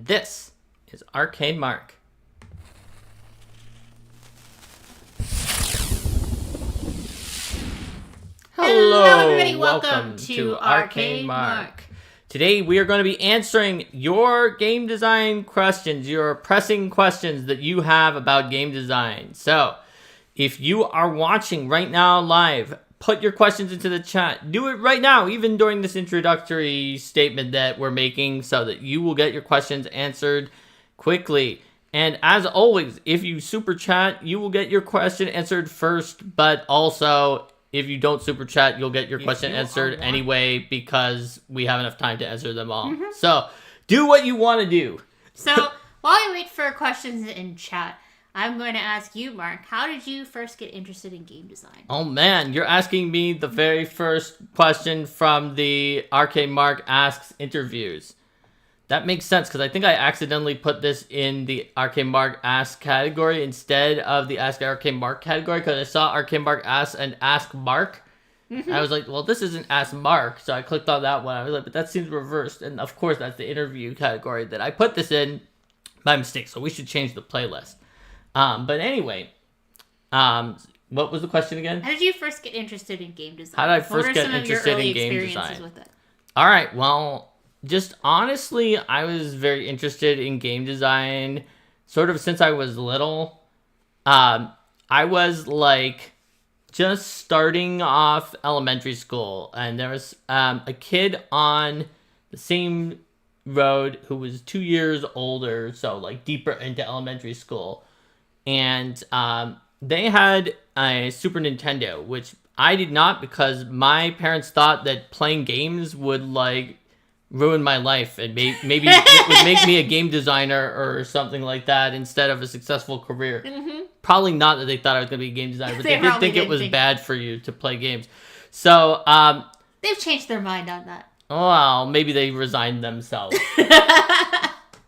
and this is Arcade Mark. Hello everybody, welcome to Arcade Mark. Today we are going to be answering your game design questions, your pressing questions that you have about game design. So, if you are watching right now live, put your questions into the chat. Do it right now, even during this introductory statement that we're making, so that you will get your questions answered quickly. And as always, if you super chat, you will get your question answered first, but also if you don't super chat, you'll get your question answered anyway because we have enough time to answer them all. Mm-hmm. So, do what you want to do. So, while I wait for questions in chat, I'm going to ask you, Mark, how did you first get interested in game design? Oh man, you're asking me the very first question from the Arcade Mark Asks interviews. That makes sense because I think I accidentally put this in the Arcade Mark Ask category instead of the Ask Arcade Mark category because I saw Arcade Mark Ask and Ask Mark. Mm-hmm. I was like, well, this isn't Ask Mark, so I clicked on that one. I was like, but that seems reversed. And of course, that's the interview category that I put this in by mistake, so we should change the playlist. But anyway, what was the question again? How did you first get interested in game design? How did I first get interested in game design? With it? All right, well, just honestly, I was very interested in game design sort of since I was little. I was like just starting off elementary school, and there was a kid on the same road who was 2 years older, so like deeper into elementary school. And they had a Super Nintendo, which I did not because my parents thought that playing games would like ruin my life and maybe it would make me a game designer or something like that instead of a successful career. Mm-hmm. Probably not that they thought I was going to be a game designer, but they did think it was bad for you to play games. So they've changed their mind on that. Well, maybe they resigned themselves.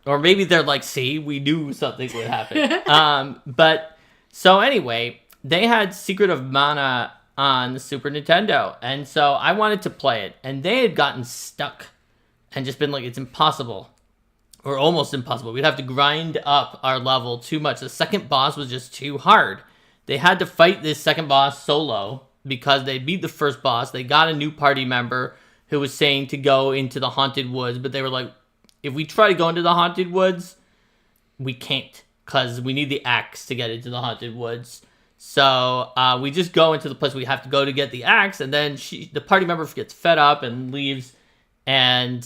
Or maybe they're like, see, we knew something would happen. But so anyway, they had Secret of Mana on the Super Nintendo. And so I wanted to play it. And they had gotten stuck and just been like, it's impossible. Or almost impossible. We'd have to grind up our level too much. The second boss was just too hard. They had to fight this second boss solo because they beat the first boss. They got a new party member who was saying to go into the Haunted Woods. But they were like, if we try to go into the Haunted Woods, we can't because we need the axe to get into the Haunted Woods. So we just go into the place we have to go to get the axe, and then the party member gets fed up and leaves, and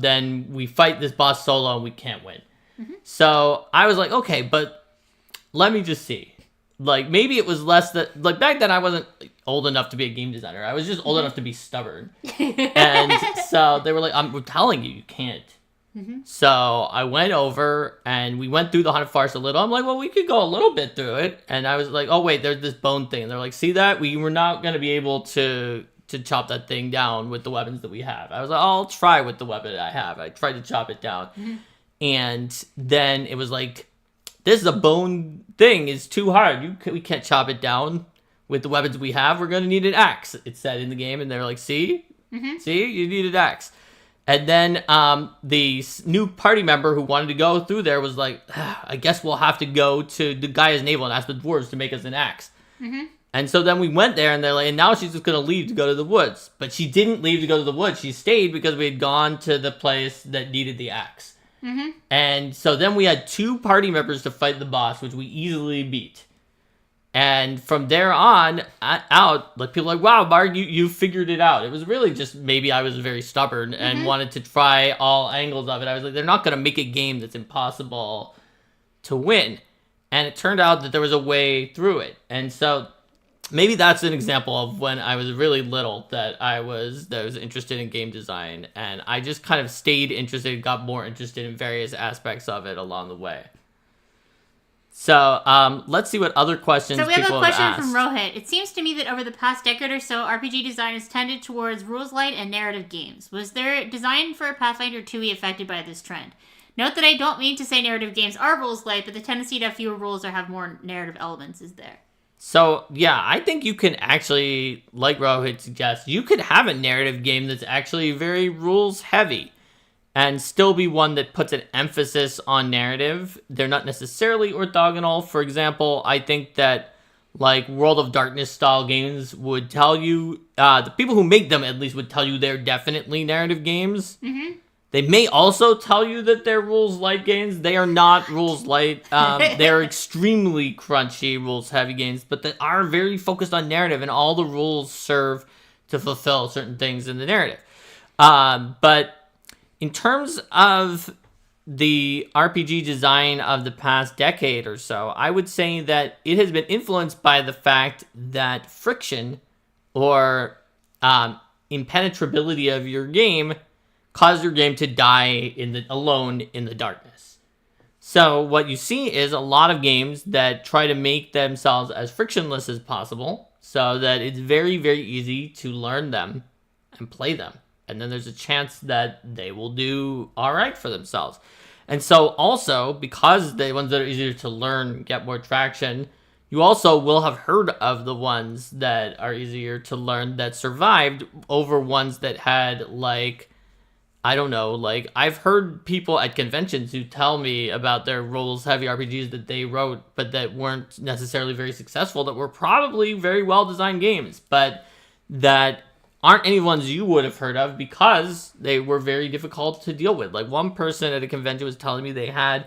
then we fight this boss solo and we can't win. Mm-hmm. So I was like, okay, but let me just see. Like, maybe it was less that, like, back then I wasn't old enough to be a game designer. I was just old enough to be stubborn. And so they were like, I'm telling you, you can't. Mm-hmm. So I went over and we went through the Haunted Forest a little. I'm like, well, we could go a little bit through it. And I was like, oh wait, there's this bone thing. And they're like, see that? We were not going to be able to chop that thing down with the weapons that we have. I was like, oh, I'll try with the weapon I have. I tried to chop it down. Mm-hmm. And then it was like, this is a bone thing. It's too hard. We can't chop it down with the weapons we have. We're going to need an axe, it said in the game. And they're like, see? Mm-hmm. See? You need an axe. And then the new party member who wanted to go through there was like, I guess we'll have to go to the Gaia's Navel and ask the dwarves to make us an axe. Mm-hmm. And so then we went there, and they're like, and now she's just going to leave to go to the woods. But she didn't leave to go to the woods. She stayed because we had gone to the place that needed the axe. Mm-hmm. And so then we had 2 party members to fight the boss, which we easily beat. And from there on out, like, people were like, wow, Mark, you figured it out. It was really just maybe I was very stubborn and mm-hmm. wanted to try all angles of it. I was like, they're not going to make a game that's impossible to win. And it turned out that there was a way through it. And so maybe that's an example of when I was really little that I was interested in game design. And I just kind of stayed interested, got more interested in various aspects of it along the way. So, let's see what other questions people have asked. So we have a question from Rohit. It seems to me that over the past decade or so, RPG design has tended towards rules-light and narrative games. Was their design for Pathfinder 2e affected by this trend? Note that I don't mean to say narrative games are rules-light, but the tendency to have fewer rules or have more narrative elements is there. So, yeah, I think you can actually, like Rohit suggests, you could have a narrative game that's actually very rules-heavy. and still be one that puts an emphasis on narrative. They're not necessarily orthogonal. For example, I think that like World of Darkness style games would tell you, the people who make them at least would tell you they're definitely narrative games. Mm-hmm. They may also tell you that they're rules light games. They are not rules light. They're extremely crunchy, rules heavy games, but they are very focused on narrative, and all the rules serve to fulfill certain things in the narrative. But in terms of the RPG design of the past decade or so, I would say that it has been influenced by the fact that friction or impenetrability of your game cause your game to die alone in the darkness. So what you see is a lot of games that try to make themselves as frictionless as possible so that it's very, very easy to learn them and play them. And then there's a chance that they will do all right for themselves. And so also, because the ones that are easier to learn get more traction, you also will have heard of the ones that are easier to learn that survived over ones that had like, I don't know, like I've heard people at conventions who tell me about their rules heavy RPGs that they wrote, but that weren't necessarily very successful, that were probably very well designed games, but that aren't any ones you would have heard of because they were very difficult to deal with. Like one person at a convention was telling me they had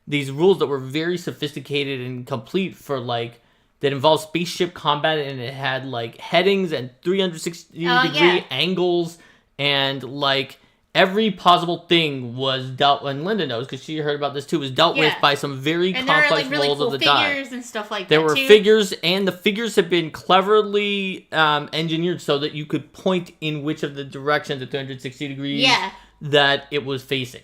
these rules that were very sophisticated and complete for like, that involved spaceship combat, and it had like headings and 360 degree angles, and like every possible thing was dealt, and Linda knows because she heard about this too, was dealt with by some very complex really rolls cool of the die. figures and stuff like there that were too. figures, and the figures have been cleverly engineered so that you could point in which of the directions at 360 degrees that it was facing.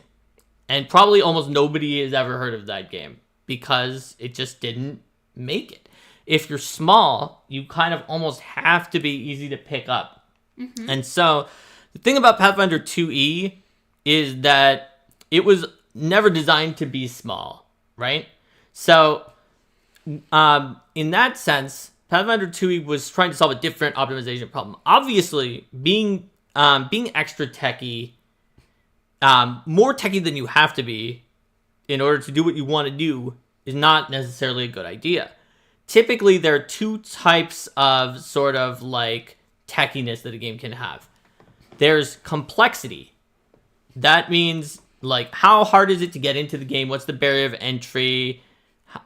And probably almost nobody has ever heard of that game because it just didn't make it. If you're small, you kind of almost have to be easy to pick up. Mm-hmm. And so the thing about Pathfinder 2e is that it was never designed to be small, right? So in that sense, Pathfinder 2e was trying to solve a different optimization problem. Obviously, being extra techie, more techie than you have to be in order to do what you want to do is not necessarily a good idea. Typically, there are two types of sort of like techiness that a game can have. There's complexity. That means like how hard is it to get into the game? What's the barrier of entry?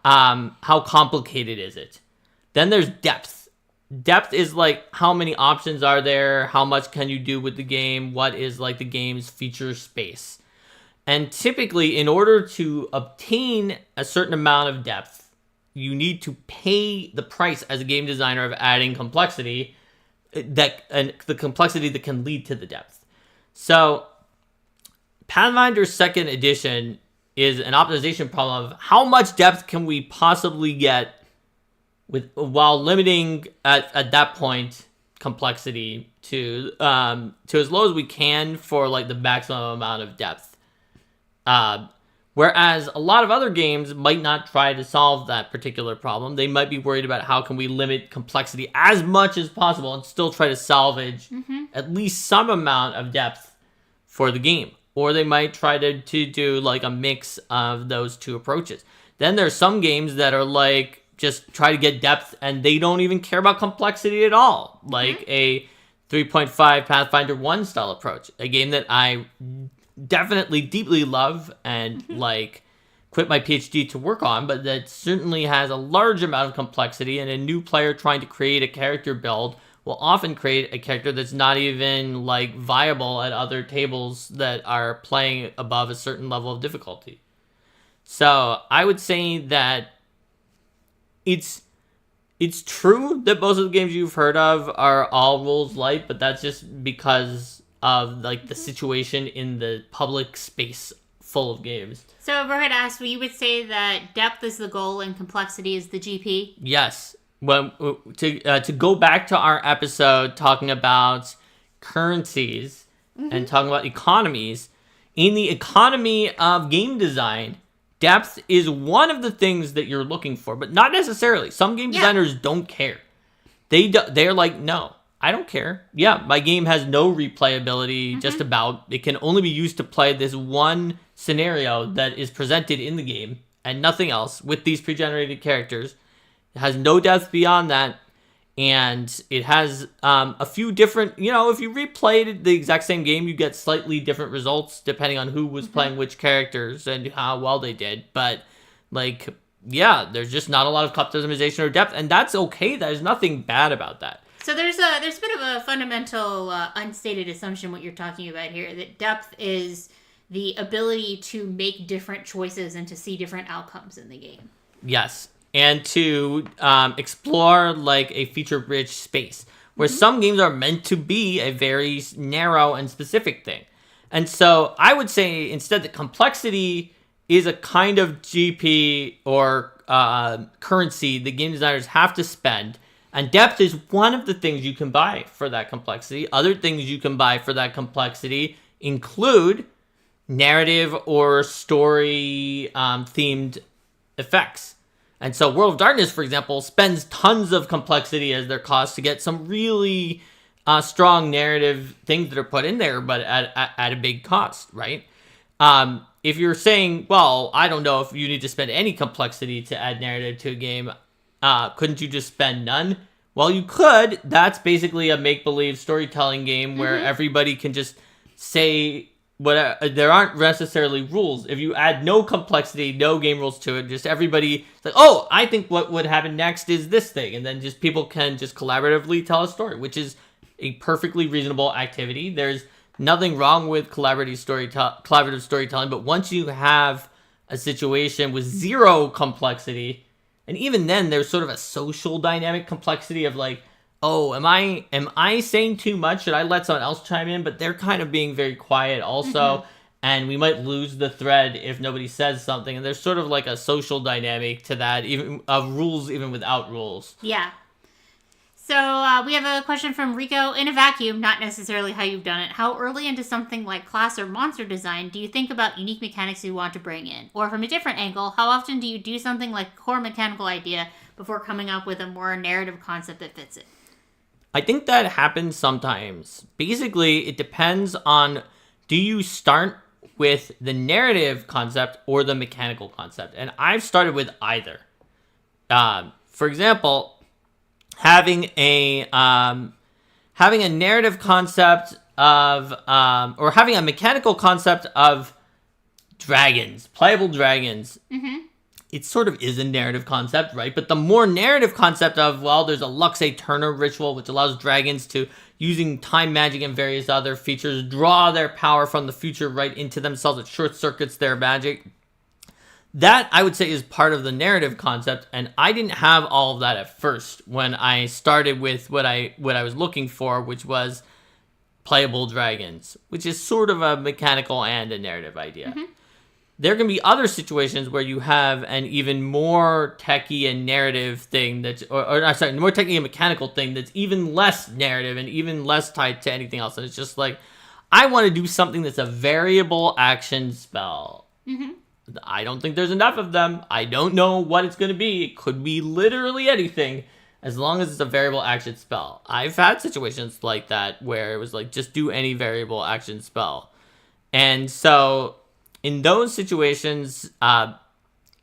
How complicated is it? Then there's depth. Depth is like how many options are there? How much can you do with the game? What is like the game's feature space? And typically, in order to obtain a certain amount of depth, you need to pay the price as a game designer of adding complexity, and the complexity that can lead to the depth. So Pathfinder 2nd edition is an optimization problem of how much depth can we possibly get while limiting at that point complexity to as low as we can for like the maximum amount of depth. Whereas a lot of other games might not try to solve that particular problem. They might be worried about how can we limit complexity as much as possible and still try to salvage at least some amount of depth for the game. Or they might try to do like a mix of those two approaches. Then there's some games that are like just try to get depth and they don't even care about complexity at all. Like a 3.5 Pathfinder 1 style approach. A game that I definitely deeply love and like quit my PhD to work on, but that certainly has a large amount of complexity, and a new player trying to create a character build will often create a character that's not even like viable at other tables that are playing above a certain level of difficulty. So I would say that it's true that most of the games you've heard of are all rules light, but that's just because of like the situation in the public space full of games. So Rohit asked, well, you would say that depth is the goal and complexity is the GP? Yes. Well, to go back to our episode talking about currencies and talking about economies, in the economy of game design, depth is one of the things that you're looking for, but not necessarily. Some game designers don't care. They're like, no, I don't care. Yeah, my game has no replayability, just about. It can only be used to play this one scenario that is presented in the game and nothing else with these pre-generated characters. It has no depth beyond that. And it has a few different, if you replayed the exact same game, you get slightly different results depending on who was playing which characters and how well they did. But, there's just not a lot of customization or depth, and that's okay. There's nothing bad about that. So there's a bit of a fundamental unstated assumption what you're talking about here, that depth is the ability to make different choices and to see different outcomes in the game. Yes, and to explore a feature-rich space, where some games are meant to be a very narrow and specific thing. And so I would say instead that complexity is a kind of GP or currency the game designers have to spend. And depth is one of the things you can buy for that complexity. Other things you can buy for that complexity include narrative or story themed effects. And so World of Darkness, for example, spends tons of complexity as their cost to get some really strong narrative things that are put in there, but at a big cost, right? If you're saying, well, I don't know if you need to spend any complexity to add narrative to a game, couldn't you just spend none? Well, you could. That's basically a make-believe storytelling game where everybody can just say there aren't necessarily rules. If you add no complexity, no game rules to it, just everybody like, oh, I think what would happen next is this thing, and then just people can just collaboratively tell a story, which is a perfectly reasonable activity. There's nothing wrong with collaborative storytelling, but once you have a situation with zero complexity, and even then there's sort of a social dynamic complexity of oh, am I saying too much? Should I let someone else chime in? But they're kind of being very quiet also, and we might lose the thread if nobody says something. And there's sort of a social dynamic to that, even of rules, even without rules. Yeah. So we have a question from Rico. In a vacuum, not necessarily how you've done it, how early into something like class or monster design do you think about unique mechanics you want to bring in? Or from a different angle, how often do you do something like core mechanical idea before coming up with a more narrative concept that fits it? I think that happens sometimes. Basically, it depends on, do you start with the narrative concept or the mechanical concept? And I've started with either. For example, having a narrative concept of, or having a mechanical concept of dragons, playable dragons. It sort of is a narrative concept, right? But the more narrative concept of, well, there's a Lux Aeterna ritual, which allows dragons to, using time magic and various other features, draw their power from the future right into themselves. It short circuits their magic. That, I would say, is part of the narrative concept, and I didn't have all of that at first when I started with what I was looking for, which was playable dragons, which is sort of a mechanical and a narrative idea. There can be other situations where you have an even more techie and narrative thing more techie and mechanical thing that's even less narrative and even less tied to anything else. And it's just I want to do something that's a variable action spell. I don't think there's enough of them. I don't know what it's going to be. It could be literally anything, as long as it's a variable action spell. I've had situations like that where it was just do any variable action spell. And so in those situations,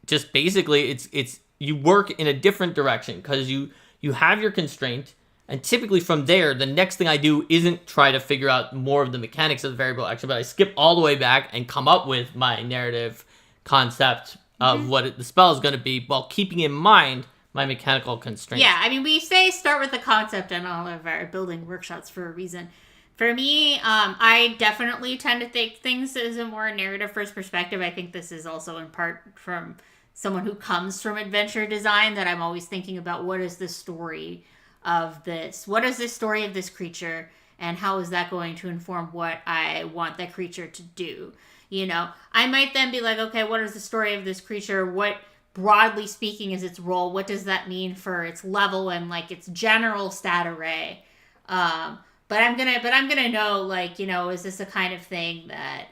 just basically it's you work in a different direction because you have your constraint, and typically from there, the next thing I do isn't try to figure out more of the mechanics of the variable action, but I skip all the way back and come up with my narrative concept of what the spell is going to be, while keeping in mind my mechanical constraints. Yeah, I mean, we say start with the concept in all of our building workshops for a reason. For me, I definitely tend to think things as a more narrative first perspective. I think this is also in part from someone who comes from adventure design, that I'm always thinking about what is the story of this? What is the story of this creature? And how is that going to inform what I want that creature to do? I might then be okay, what is the story of this creature? What, broadly speaking, is its role? What does that mean for its level and its general stat array? But I'm gonna know, is this a kind of thing that,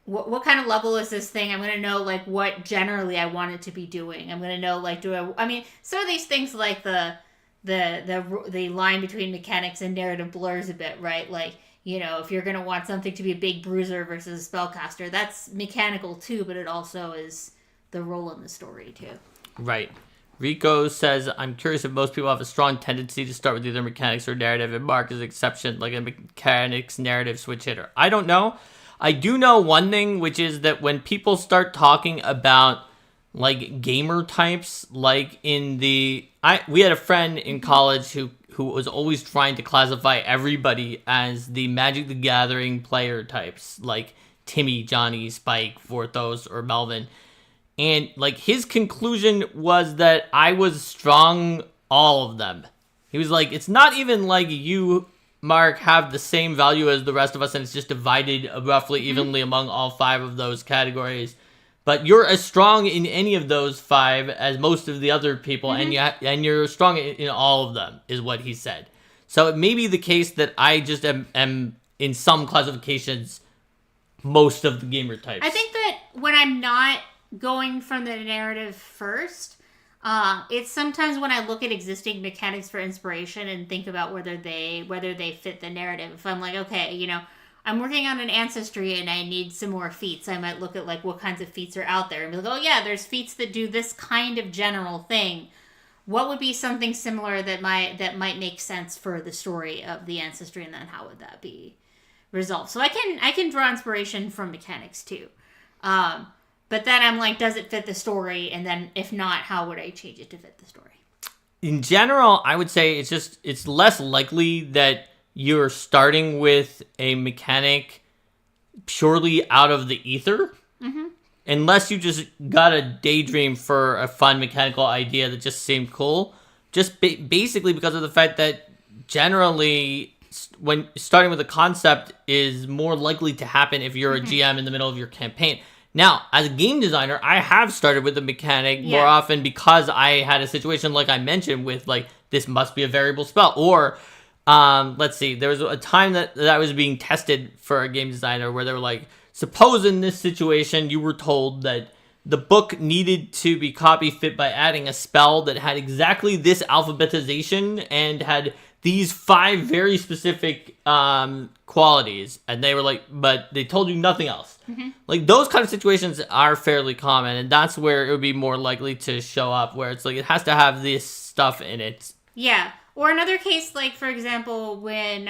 what kind of level is this thing? I'm gonna know what generally I want it to be doing. I'm gonna know some of these things the the line between mechanics and narrative blurs a bit, right? Like, you know, if you're going to want something to be a big bruiser versus a spellcaster, that's mechanical too, but it also is the role in the story too. Right. Rico says, I'm curious if most people have a strong tendency to start with either mechanics or narrative, and Mark is an exception, like a mechanics narrative switch hitter. I don't know. I do know one thing, which is that when people start talking about like gamer types, like we had a friend in college who was always trying to classify everybody as the Magic the Gathering player types, like Timmy, Johnny, Spike, Vorthos, or Melvin. And like his conclusion was that I was strong all of them. He was like, it's not even like you, Mark, have the same value as the rest of us, and it's just divided roughly evenly among all 5 of those categories. But you're as strong in any of those 5 as most of the other people, and you're strong in all of them, is what he said. So it may be the case that I just am in some classifications most of the gamer types. I think that when I'm not going from the narrative first, it's sometimes when I look at existing mechanics for inspiration and think about whether they fit the narrative. If I'm like, okay, you know, I'm working on an ancestry and I need some more feats, I might look at like what kinds of feats are out there and be like, oh yeah, there's feats that do this kind of general thing. What would be something similar that might make sense for the story of the ancestry, and then how would that be resolved? So I can draw inspiration from mechanics too. But then I'm like, does it fit the story? And then if not, how would I change it to fit the story? In general, I would say it's less likely that you're starting with a mechanic purely out of the ether. Mm-hmm. Unless you just got a daydream for a fun mechanical idea that just seemed cool. Just basically because of the fact that generally when starting with a concept is more likely to happen if you're a GM in the middle of your campaign. Now, as a game designer, I have started with a mechanic more often because I had a situation like I mentioned with like, this must be a variable spell. Or, let's see, there was a time that I was being tested for a game designer where they were like, suppose in this situation you were told that the book needed to be copy fit by adding a spell that had exactly this alphabetization and had these 5 very specific qualities. And they were like, but they told you nothing else. Mm-hmm. Like, those kind of situations are fairly common, and that's where it would be more likely to show up, where it's like, it has to have this stuff in it. Yeah. Or another case, like, for example, when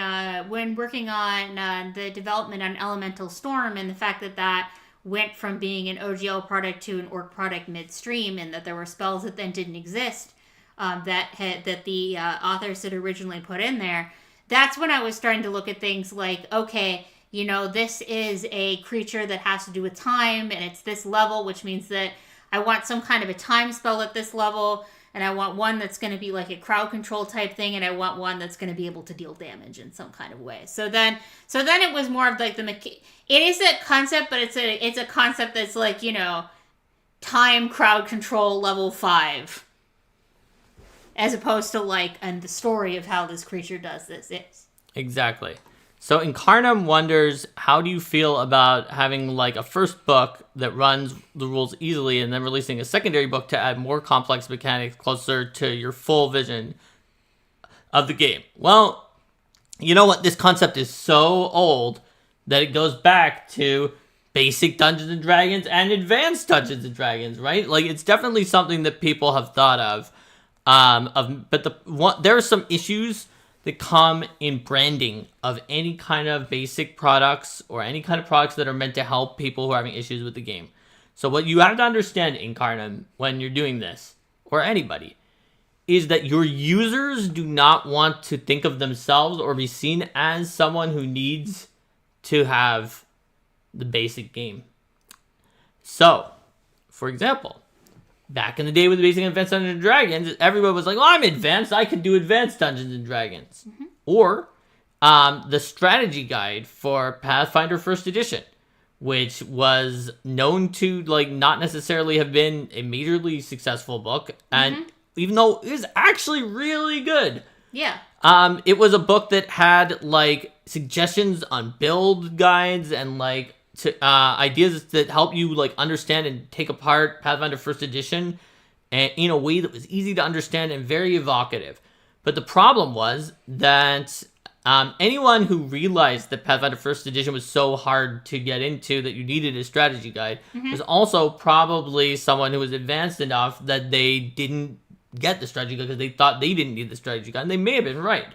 working on the development on Elemental Storm, and the fact that went from being an OGL product to an orc product midstream, and that there were spells that then didn't exist, that the authors had originally put in there. That's when I was starting to look at things like, okay, you know, this is a creature that has to do with time, and it's this level, which means that I want some kind of a time spell at this level, and I want one that's going to be like a crowd control type thing, and I want one that's going to be able to deal damage in some kind of way. So then it was more of like it is a concept, but it's a concept that's like, you know, time crowd control level 5. As opposed to like, and the story of how this creature does this is. Exactly. So Incarnum wonders, how do you feel about having like a first book that runs the rules easily and then releasing a secondary book to add more complex mechanics closer to your full vision of the game? Well, you know what? This concept is so old that it goes back to basic Dungeons and Dragons and advanced Dungeons and Dragons, right? Like, it's definitely something that people have thought of. But there are some issues that come in branding of any kind of basic products or any kind of products that are meant to help people who are having issues with the game. So what you have to understand, Incarnum, when you're doing this, or anybody, is that your users do not want to think of themselves or be seen as someone who needs to have the basic game. So, for example, back in the day with the basic and advanced Dungeons and Dragons, everybody was like, "Oh, I'm advanced. I can do advanced Dungeons and Dragons." Mm-hmm. Or the strategy guide for Pathfinder First Edition, which was known to like not necessarily have been a majorly successful book, and even though it was actually really good, it was a book that had like suggestions on build guides and like ideas that help you like understand and take apart Pathfinder First Edition and in a way that was easy to understand and very evocative. But the problem was that anyone who realized that Pathfinder First Edition was so hard to get into that you needed a strategy guide was also probably someone who was advanced enough that they didn't get the strategy guide because they thought they didn't need the strategy guide, and they may have been right.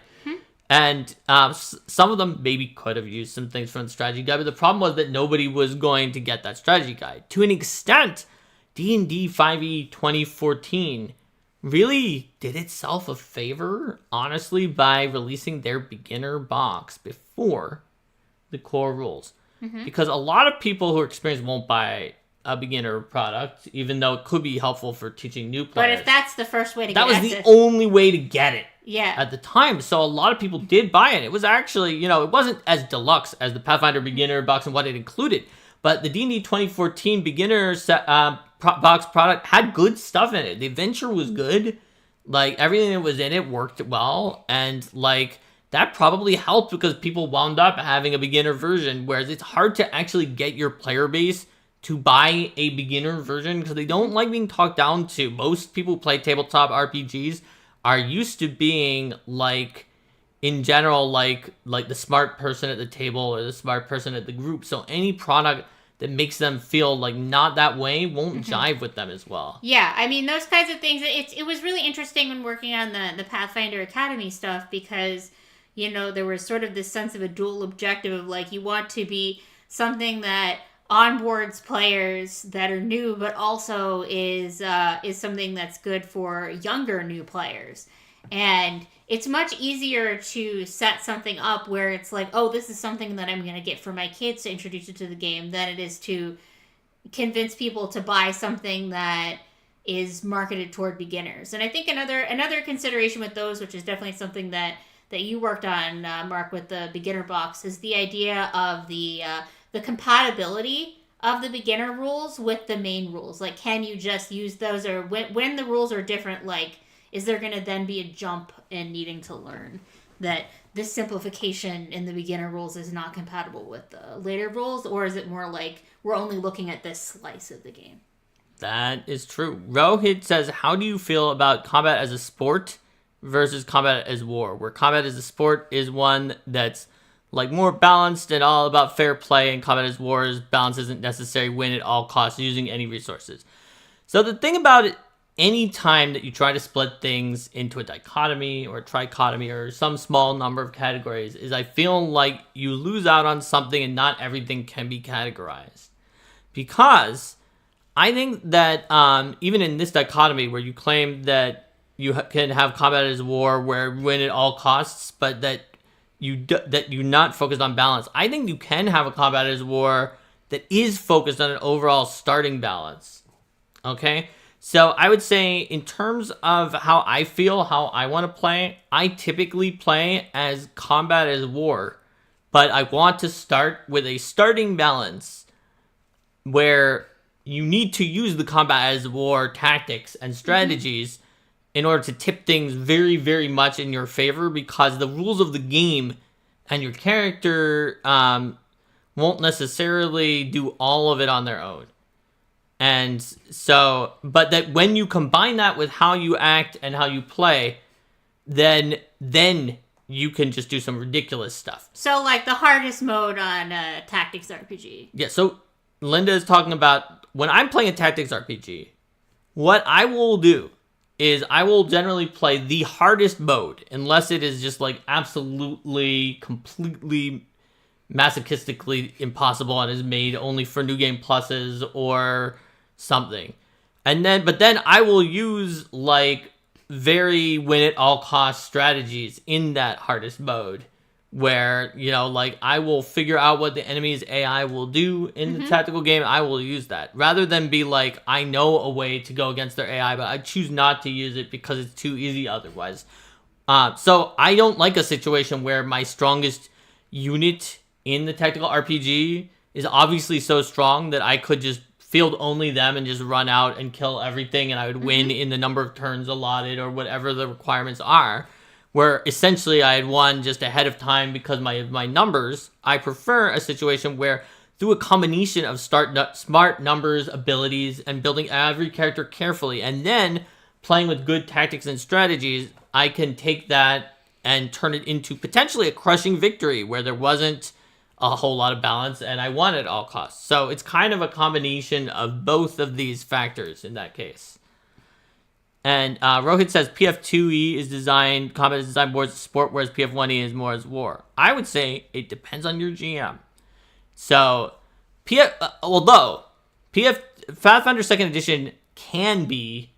And some of them maybe could have used some things from the strategy guide, but the problem was that nobody was going to get that strategy guide. To an extent, D&D 5e 2014 really did itself a favor, honestly, by releasing their beginner box before the core rules. Because a lot of people who are experienced won't buy a beginner product, even though it could be helpful for teaching new players. But if that's the first way to that get was access, the only way to get it yeah, at the time. So a lot of people did buy it. It was actually, it wasn't as deluxe as the Pathfinder beginner box and what it included. But the D&D 2014 beginner box product had good stuff in it. The adventure was good. Like, everything that was in it worked well. And, like, that probably helped because people wound up having a beginner version. Whereas it's hard to actually get your player base to buy a beginner version because they don't like being talked down to. Most people who play tabletop RPGs are used to being, like, in general, like the smart person at the table or the smart person at the group. So any product that makes them feel like not that way won't jive with them as well. Yeah, I mean, those kinds of things, it was really interesting when working on the Pathfinder Academy stuff because, there was sort of this sense of a dual objective of, like, you want to be something that onboards players that are new, but also is something that's good for younger new players. And it's much easier to set something up where it's like, oh, this is something that I'm going to get for my kids to introduce it to the game than it is to convince people to buy something that is marketed toward beginners. And I think another consideration with those, which is definitely something that you worked on, Mark, with the beginner box, is the idea of the compatibility of the beginner rules with the main rules. Like, can you just use those, or when the rules are different, like, is there going to then be a jump in needing to learn that this simplification in the beginner rules is not compatible with the later rules? Or is it more like we're only looking at this slice of the game? That is true. Rohit says, how do you feel about combat as a sport versus combat as war? Where combat as a sport is one that's like more balanced and all about fair play, and combat as war is balance isn't necessary, win at all costs using any resources. So the thing about it, any time that you try to split things into a dichotomy or a trichotomy or some small number of categories is I feel like you lose out on something and not everything can be categorized. Because I think that even in this dichotomy where you claim that you can have combat as war where win at all costs, but that you're not focused on balance, I think you can have a combat as war that is focused on an overall starting balance. Okay? So I would say in terms of how I feel, how I want to play, I typically play as combat as war. But I want to start with a starting balance where you need to use the combat as war tactics and strategies in order to tip things very, very much in your favor, because the rules of the game and your character won't necessarily do all of it on their own. And so, but that when you combine that with how you act and how you play, then you can just do some ridiculous stuff. So, like the hardest mode on Tactics RPG. Yeah, so Linda is talking about when I'm playing a Tactics RPG, what I will do is I will generally play the hardest mode, unless it is just like absolutely, completely masochistically impossible and is made only for New Game Pluses or something. But then I will use like very win at all cost strategies in that hardest mode where, like I will figure out what the enemy's AI will do in the tactical game. I will use that rather than be like, I know a way to go against their AI, but I choose not to use it because it's too easy otherwise. So I don't like a situation where my strongest unit in the tactical RPG is obviously so strong that I could just field only them and just run out and kill everything, and I would win in the number of turns allotted or whatever the requirements are, where essentially I had won just ahead of time because my numbers. I prefer a situation where through a combination of smart numbers, abilities, and building every character carefully, and then playing with good tactics and strategies, I can take that and turn it into potentially a crushing victory where there wasn't a whole lot of balance and I won at all costs. So it's kind of a combination of both of these factors in that case. And Rohit says PF2E is designed, combat is designed more as sport, whereas PF1E is more as war. I would say it depends on your GM. So, although Pathfinder 2nd Edition can be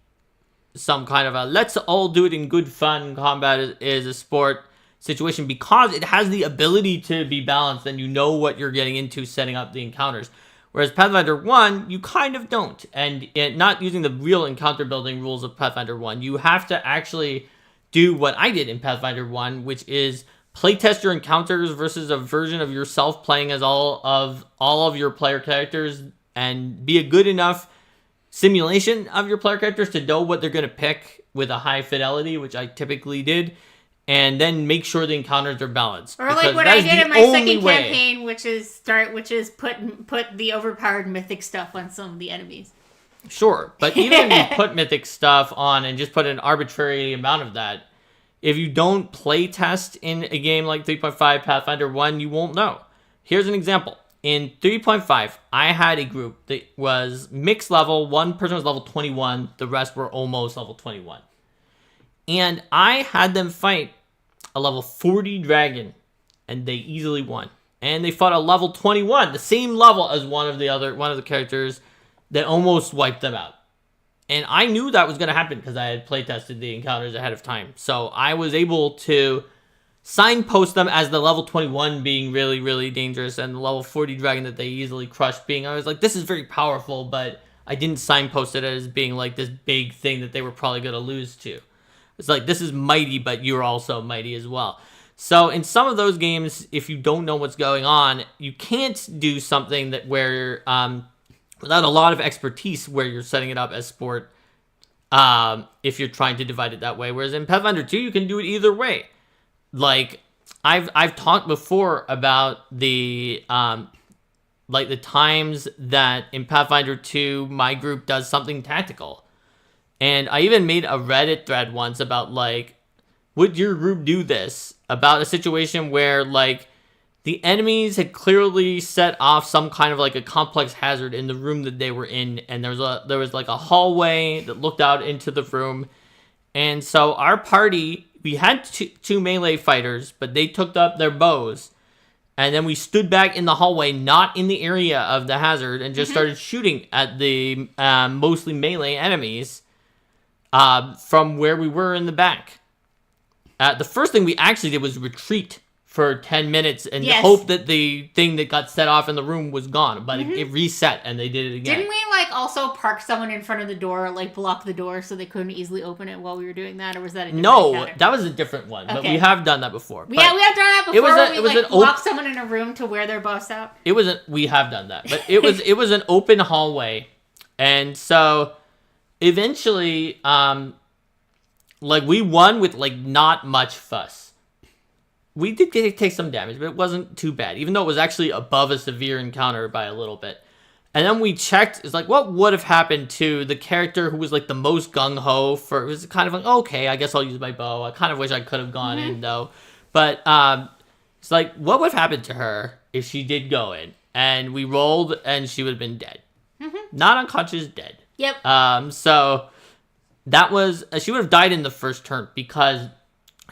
some kind of a let's all do it in good fun, combat is a sport situation because it has the ability to be balanced and you know what you're getting into setting up the encounters. Whereas Pathfinder 1, you kind of don't. And not using the real encounter building rules of Pathfinder 1, you have to actually do what I did in Pathfinder 1, which is playtest your encounters versus a version of yourself playing as all of your player characters and be a good enough simulation of your player characters to know what they're going to pick with a high fidelity, which I typically did. And then make sure the encounters are balanced. Or like what I did in my second campaign, which is put the overpowered mythic stuff on some of the enemies. Sure, but even if you put mythic stuff on and just put an arbitrary amount of that, if you don't play test in a game like 3.5 Pathfinder 1, you won't know. Here's an example. In 3.5, I had a group that was mixed level. One person was level 21. The rest were almost level 21. And I had them fight a level 40 dragon, and they easily won. And they fought a level 21, the same level as one of the characters that almost wiped them out. And I knew that was going to happen because I had playtested the encounters ahead of time. So I was able to signpost them as the level 21 being really, really dangerous, and the level 40 dragon that they easily crushed being, I was like, this is very powerful, but I didn't signpost it as being like this big thing that they were probably going to lose to. It's like, this is mighty, but you're also mighty as well. So in some of those games, if you don't know what's going on, you can't do something that where, without a lot of expertise, where you're setting it up as sport, if you're trying to divide it that way. Whereas in Pathfinder 2, you can do it either way. Like, I've talked before about the times that in Pathfinder 2, my group does something tactical. And I even made a Reddit thread once about, like, would your group do this? About a situation where, like, the enemies had clearly set off some kind of, like, a complex hazard in the room that they were in. And there was like, a hallway that looked out into the room. And so our party, we had two melee fighters, but they took up their bows. And then we stood back in the hallway, not in the area of the hazard, and just started shooting at the mostly melee enemies. From where we were in the back. The first thing we actually did was retreat for 10 minutes and hope that the thing that got set off in the room was gone. But it reset and they did it again. Didn't we, like, also park someone in front of the door, like, block the door so they couldn't easily open it while we were doing that? Or was that a different encounter? That was a different one. Okay. But we have done that before. Yeah, we have done that before. We lock someone in a room to wear their boss out. We have done that. But it was an open hallway. And so eventually, we won with, like, not much fuss. We did take some damage, but it wasn't too bad, even though it was actually above a severe encounter by a little bit. And then we checked, it's like, what would have happened to the character who was, like, the most gung-ho for, it was kind of like, okay, I guess I'll use my bow. I kind of wish I could have gone in, though. But, it's like, what would have happened to her if she did go in? And we rolled, and she would have been dead. Not unconscious, dead. Yep. So that was, she would have died in the first turn because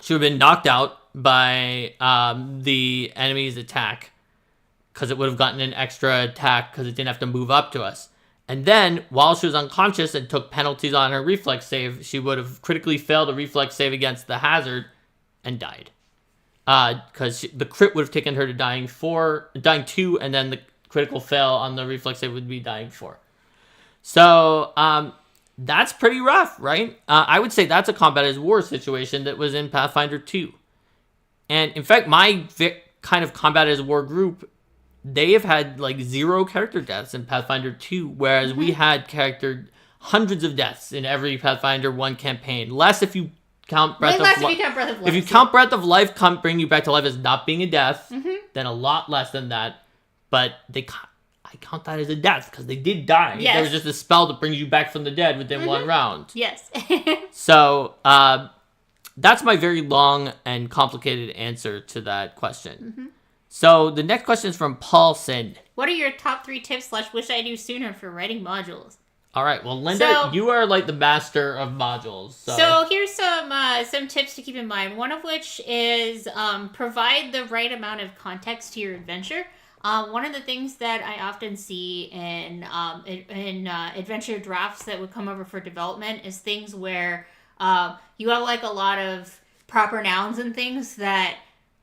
she would have been knocked out by the enemy's attack because it would have gotten an extra attack because it didn't have to move up to us. And then, while she was unconscious and took penalties on her reflex save, she would have critically failed a reflex save against the hazard and died. Because the crit would have taken her to dying 2, and then the critical fail on the reflex save would be dying 4. So, that's pretty rough, right? I would say that's a combat as war situation that was in Pathfinder 2. And in fact, my kind of combat as war group, they have had like 0 character deaths in Pathfinder 2, whereas we had hundreds of deaths in every Pathfinder 1 campaign. Less if you count Breath of Life. If you count Breath of Life bring you back to life as not being a death, then a lot less than that. But I count that as a death because they did die. Yes. There was just a spell that brings you back from the dead within one round. Yes. So, that's my very long and complicated answer to that question. So, the next question is from Paulson. What are your top 3 tips / wish I knew sooner for writing modules? All right, well, Linda, you are like the master of modules. So here's some tips to keep in mind. One of which is provide the right amount of context to your adventure. One of the things that I often see in adventure drafts that would come over for development is things where you have like a lot of proper nouns and things that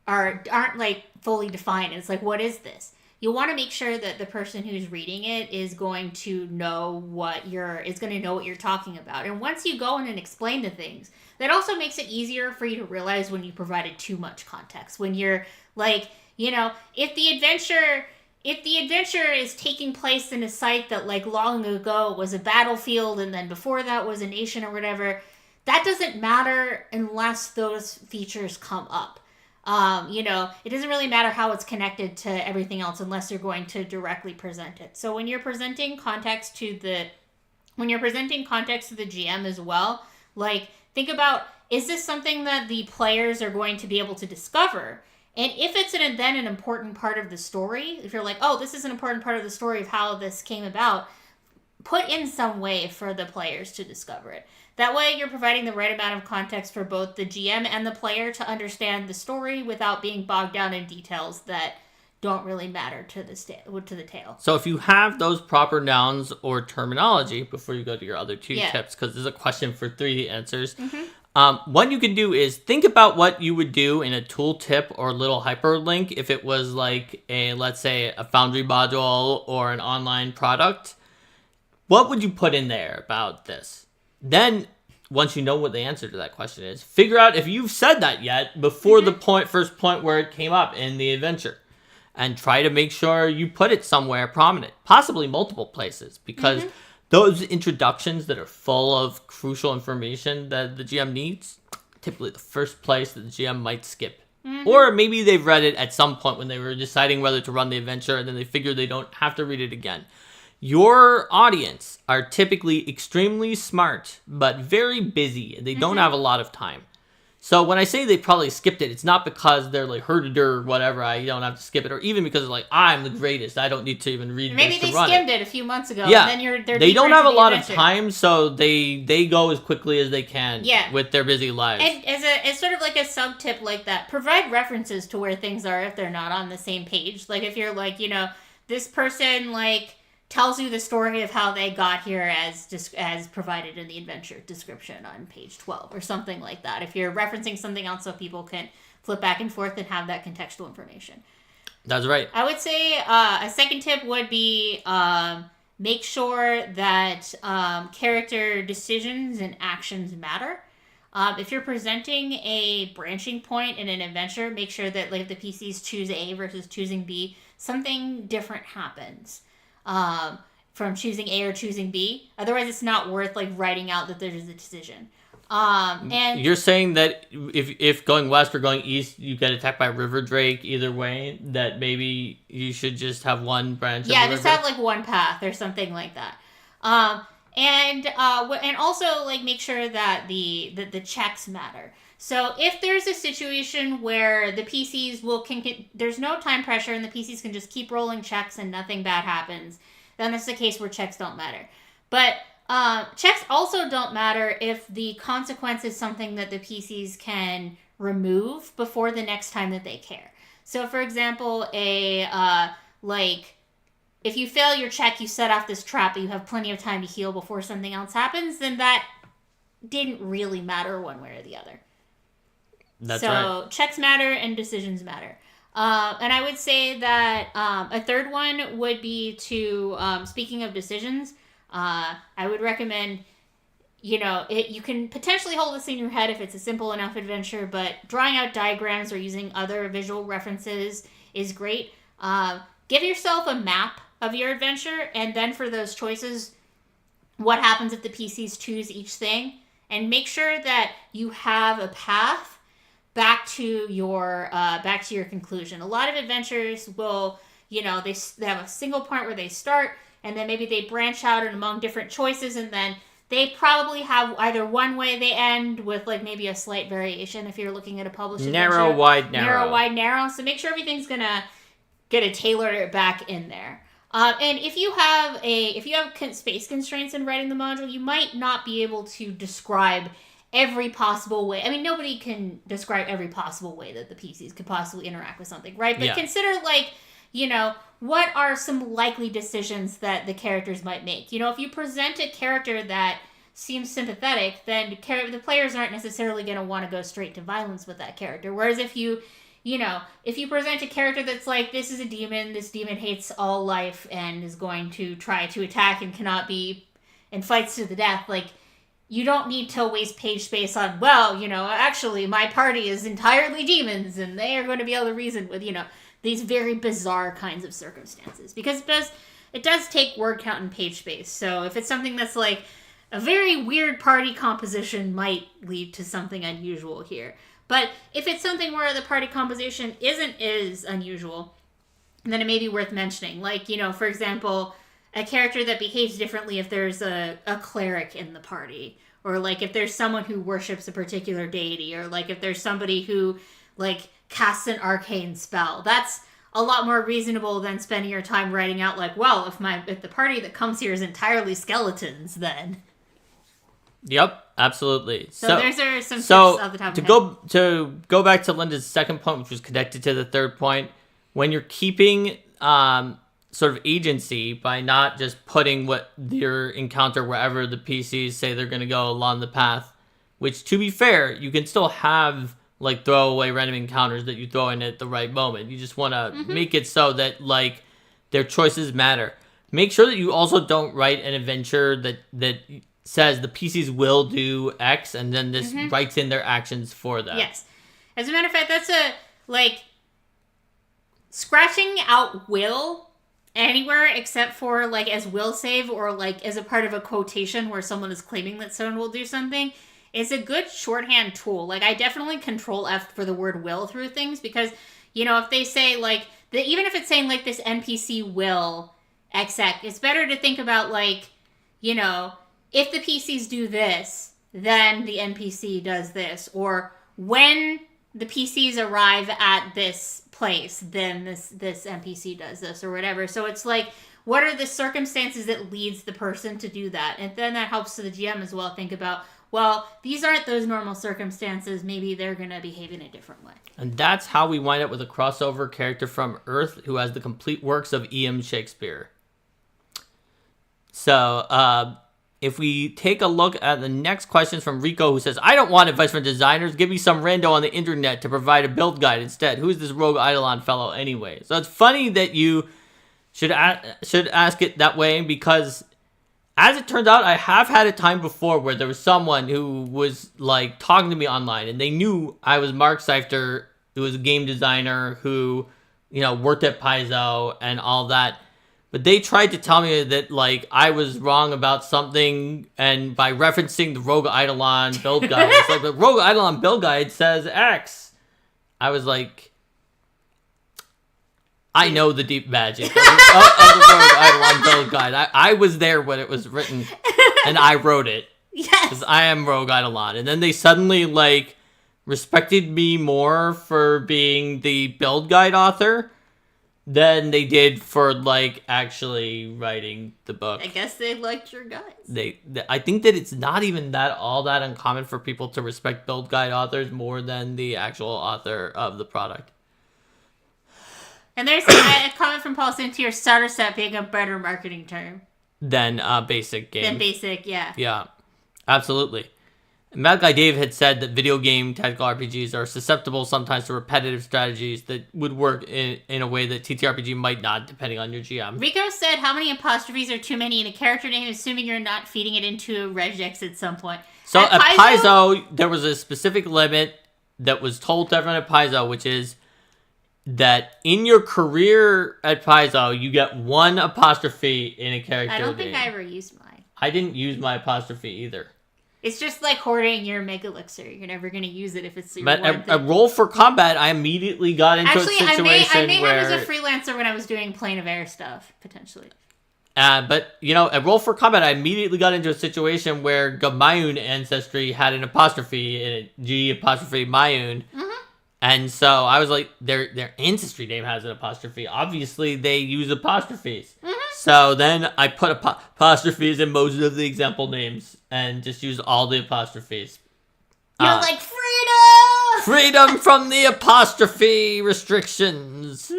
aren't like fully defined. It's like, what is this? You want to make sure that the person who's reading it is going to know what you're talking about. And once you go in and explain the things, that also makes it easier for you to realize when you provided too much context. When you're like, if the adventure is taking place in a site that like long ago was a battlefield and then before that was a nation or whatever, that doesn't matter unless those features come up. It doesn't really matter how it's connected to everything else unless you're going to directly present it. So when you're presenting context to the GM as well, like think about, is this something that the players are going to be able to discover? And if it's then an important part of the story, if you're like, oh, this is an important part of the story of how this came about, put in some way for the players to discover it. That way you're providing the right amount of context for both the GM and the player to understand the story without being bogged down in details that don't really matter to the tale. So if you have those proper nouns or terminology, before you go to your other 2 tips, because there's a question for 3 answers, what you can do is think about what you would do in a tooltip or little hyperlink if it was like let's say a Foundry module or an online product. What would you put in there about this? Then, once you know what the answer to that question is, figure out if you've said that yet before the first point where it came up in the adventure. And try to make sure you put it somewhere prominent, possibly multiple places, because those introductions that are full of crucial information that the GM needs, typically the first place that the GM might skip. Or maybe they've read it at some point when they were deciding whether to run the adventure, and then they figure they don't have to read it again. Your audience are typically extremely smart, but very busy. They don't have a lot of time. So when I say they probably skipped it, it's not because they're like herded or whatever, I don't have to skip it, or even because they're like, I'm the greatest, I don't need to even read Maybe this to they run skimmed it a few months ago, Yeah, and then they're they don't have a lot adventure. of time, so they go as quickly as they can with their busy lives. And as sort of like a sub-tip like that, provide references to where things are if they're not on the same page. Like if you're like, this person like tells you the story of how they got here as provided in the adventure description on page 12 or something like that. If you're referencing something else so people can flip back and forth and have that contextual information. That's right. I would say a second tip would be make sure that character decisions and actions matter. If you're presenting a branching point in an adventure, make sure that like the PCs choose A versus choosing B, something different happens. From choosing A or choosing B. Otherwise, it's not worth like writing out that there's a decision. And you're saying that if going west or going east, you get attacked by a river drake either way, that maybe you should just have one branch. Yeah, just have like one path or something like that. And also like make sure that the checks matter. So if there's a situation where the PCs there's no time pressure and the PCs can just keep rolling checks and nothing bad happens, then that's the case where checks don't matter. But checks also don't matter if the consequence is something that the PCs can remove before the next time that they care. So for example, if you fail your check, you set off this trap, but you have plenty of time to heal before something else happens, then that didn't really matter one way or the other. That's right. So checks matter and decisions matter. And I would say that a third one would be to, speaking of decisions, I would recommend, you can potentially hold this in your head if it's a simple enough adventure, but drawing out diagrams or using other visual references is great. Give yourself a map of your adventure, and then for those choices, what happens if the PCs choose each thing, and make sure that you have a path back to your conclusion. A lot of adventures will they have a single point where they start, and then maybe they branch out and among different choices, and then they probably have either one way they end with like maybe a slight variation if you're looking at a published narrow, adventure. wide, narrow. Narrow, wide, narrow. So make sure everything's gonna tailor it back in there. And if you have space constraints in writing the module, you might not be able to describe every possible way. I mean, nobody can describe every possible way that the PCs could possibly interact with something, right? But consider like, what are some likely decisions that the characters might make? If you present a character that seems sympathetic, then the players aren't necessarily going to want to go straight to violence with that character. Whereas if you present a character that's like, this is a demon, this demon hates all life and is going to try to attack and cannot be, and fights to the death, like, you don't need to waste page space on, actually my party is entirely demons and they are going to be able to reason with, these very bizarre kinds of circumstances. Because it does take word count and page space. So if it's something that's like a very weird party composition might lead to something unusual here. But if it's something where the party composition isn't as unusual, then it may be worth mentioning. Like, for example, a character that behaves differently if there's a cleric in the party. Or like if there's someone who worships a particular deity. Or like if there's somebody who like casts an arcane spell. That's a lot more reasonable than spending your time writing out like, well, if the party that comes here is entirely skeletons, then. Yep, absolutely. So there's some tips off the top of my head. To go back to Linda's second point, which was connected to the third point, when you're keeping sort of agency by not just putting what your encounter wherever the PCs say they're going to go along the path, which to be fair, you can still have like throwaway random encounters that you throw in at the right moment. You just want to make it so that like their choices matter. Make sure that you also don't write an adventure that says the PCs will do X and then this writes in their actions for them. Yes. As a matter of fact, that's scratching out will anywhere except for like as will save or like as a part of a quotation where someone is claiming that someone will do something is a good shorthand tool. Like I definitely control F for the word will through things because, if they say like, even if it's saying like this NPC will exec, it's better to think about like, if the PCs do this, then the NPC does this. Or when the PCs arrive at this place, then this NPC does this or whatever. So it's like, what are the circumstances that leads the person to do that? And then that helps to the GM as well think about, well, these aren't those normal circumstances. Maybe they're going to behave in a different way. And that's how we wind up with a crossover character from Earth who has the complete works of E.M. Shakespeare. So, if we take a look at the next questions from Rico, who says, I don't want advice from designers. Give me some rando on the internet to provide a build guide instead. Who is this Rogue Eidolon fellow anyway? So it's funny that you should ask it that way because, as it turns out, I have had a time before where there was someone who was like talking to me online and they knew I was Mark Seifter, who was a game designer who, worked at Paizo and all that. But they tried to tell me that, like, I was wrong about something, and by referencing the Rogue Eidolon build guide, it's like, the Rogue Eidolon build guide says X. I was like, I know the deep magic of the Rogue Eidolon build guide. I was there when it was written, and I wrote it. Yes. Because I am Rogue Eidolon. And then they suddenly, like, respected me more for being the build guide author than they did for, like, actually writing the book. I guess they liked your guides. I think that it's not even all that uncommon for people to respect build guide authors more than the actual author of the product. And there's a comment from Paul Santier, starter set being a better marketing term. Than basic game. Than basic, yeah. Yeah, absolutely. Mad Guy Dave had said that video game tactical RPGs are susceptible sometimes to repetitive strategies that would work in a way that TTRPG might not, depending on your GM. Rico said, how many apostrophes are too many in a character name, assuming you're not feeding it into a regex at some point? So at Paizo, there was a specific limit that was told to everyone at Paizo, which is that in your career at Paizo, you get one apostrophe in a character name. I don't think I ever used mine. I didn't use my apostrophe either. It's just like hoarding your Mega Elixir. You're never going to use it if it's your But one a thing. roll for combat, I immediately got into Actually, a situation I may where... have as a freelancer when I was doing Plane of Air stuff, potentially. But, a roll for combat, I immediately got into a situation where Gamayun ancestry had an apostrophe in it, G apostrophe Mayun. Mm-hmm. And so I was like, their ancestry name has an apostrophe. Obviously, they use apostrophes. Mm-hmm. So then I put apostrophes in most of the example names and just used all the apostrophes. You're like, freedom! Freedom from the apostrophe restrictions.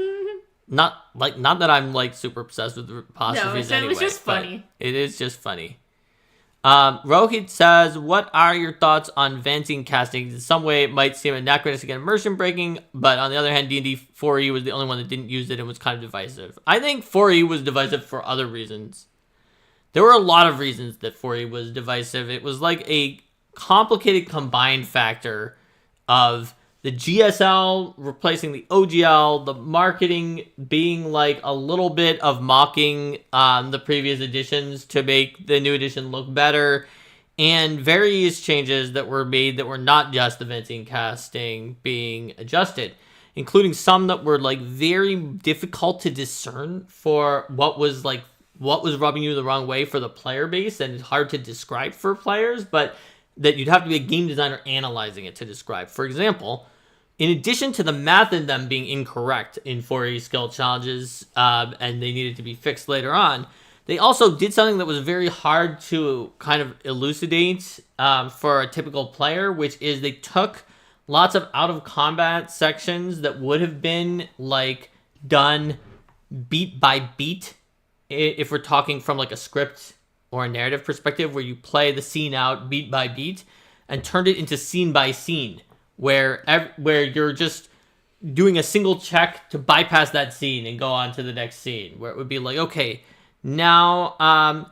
Not that I'm like super obsessed with apostrophes anyway. It was just funny. It is just funny. Rohit says, what are your thoughts on Vancian casting? In some way, it might seem anachronistic and immersion breaking, but on the other hand, D&D 4E was the only one that didn't use it and was kind of divisive. I think 4E was divisive for other reasons. There were a lot of reasons that 4E was divisive. It was like a complicated combined factor of the GSL replacing the OGL, the marketing being like a little bit of mocking the previous editions to make the new edition look better, and various changes that were made that were not just the Vancian casting being adjusted, including some that were like very difficult to discern for what was rubbing you the wrong way for the player base, and it's hard to describe for players, but that you'd have to be a game designer analyzing it to describe. For example, in addition to the math in them being incorrect in 4E skill challenges, and they needed to be fixed later on, they also did something that was very hard to kind of elucidate for a typical player, which is they took lots of out-of-combat sections that would have been like done beat by beat, if we're talking from like a script or a narrative perspective, where you play the scene out beat by beat, and turned it into scene by scene, where you're just doing a single check to bypass that scene and go on to the next scene, where it would be like, okay, now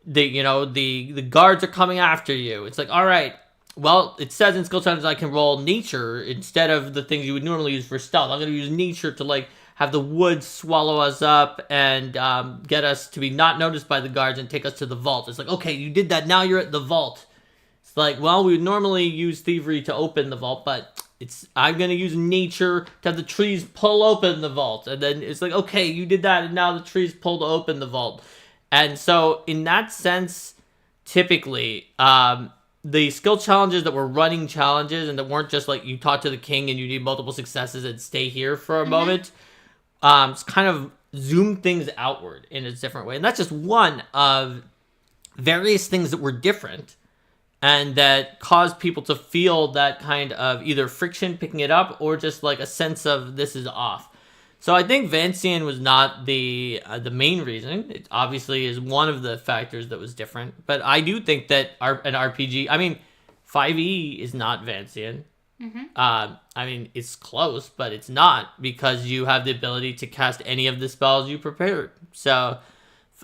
the guards are coming after you. It's like, all right, well, it says in skill challenges I can roll nature instead of the things you would normally use for stealth. I'm going to use nature to like have the woods swallow us up and get us to be not noticed by the guards and take us to the vault. It's like, okay, you did that, now you're at the vault. It's like, well, we would normally use thievery to open the vault, but I'm going to use nature to have the trees pull open the vault. And then it's like, okay, you did that, and now the trees pulled open the vault. And so in that sense, typically, the skill challenges that were running challenges and that weren't just like you talk to the king and you need multiple successes and stay here for a moment, kind of zoom things outward in a different way. And that's just one of various things that were different and that caused people to feel that kind of either friction picking it up or just like a sense of this is off. So I think Vancian was not the main reason. It obviously is one of the factors that was different. But I do think that an RPG, 5e is not Vancian. Mm-hmm. It's close, but it's not, because you have the ability to cast any of the spells you prepared. So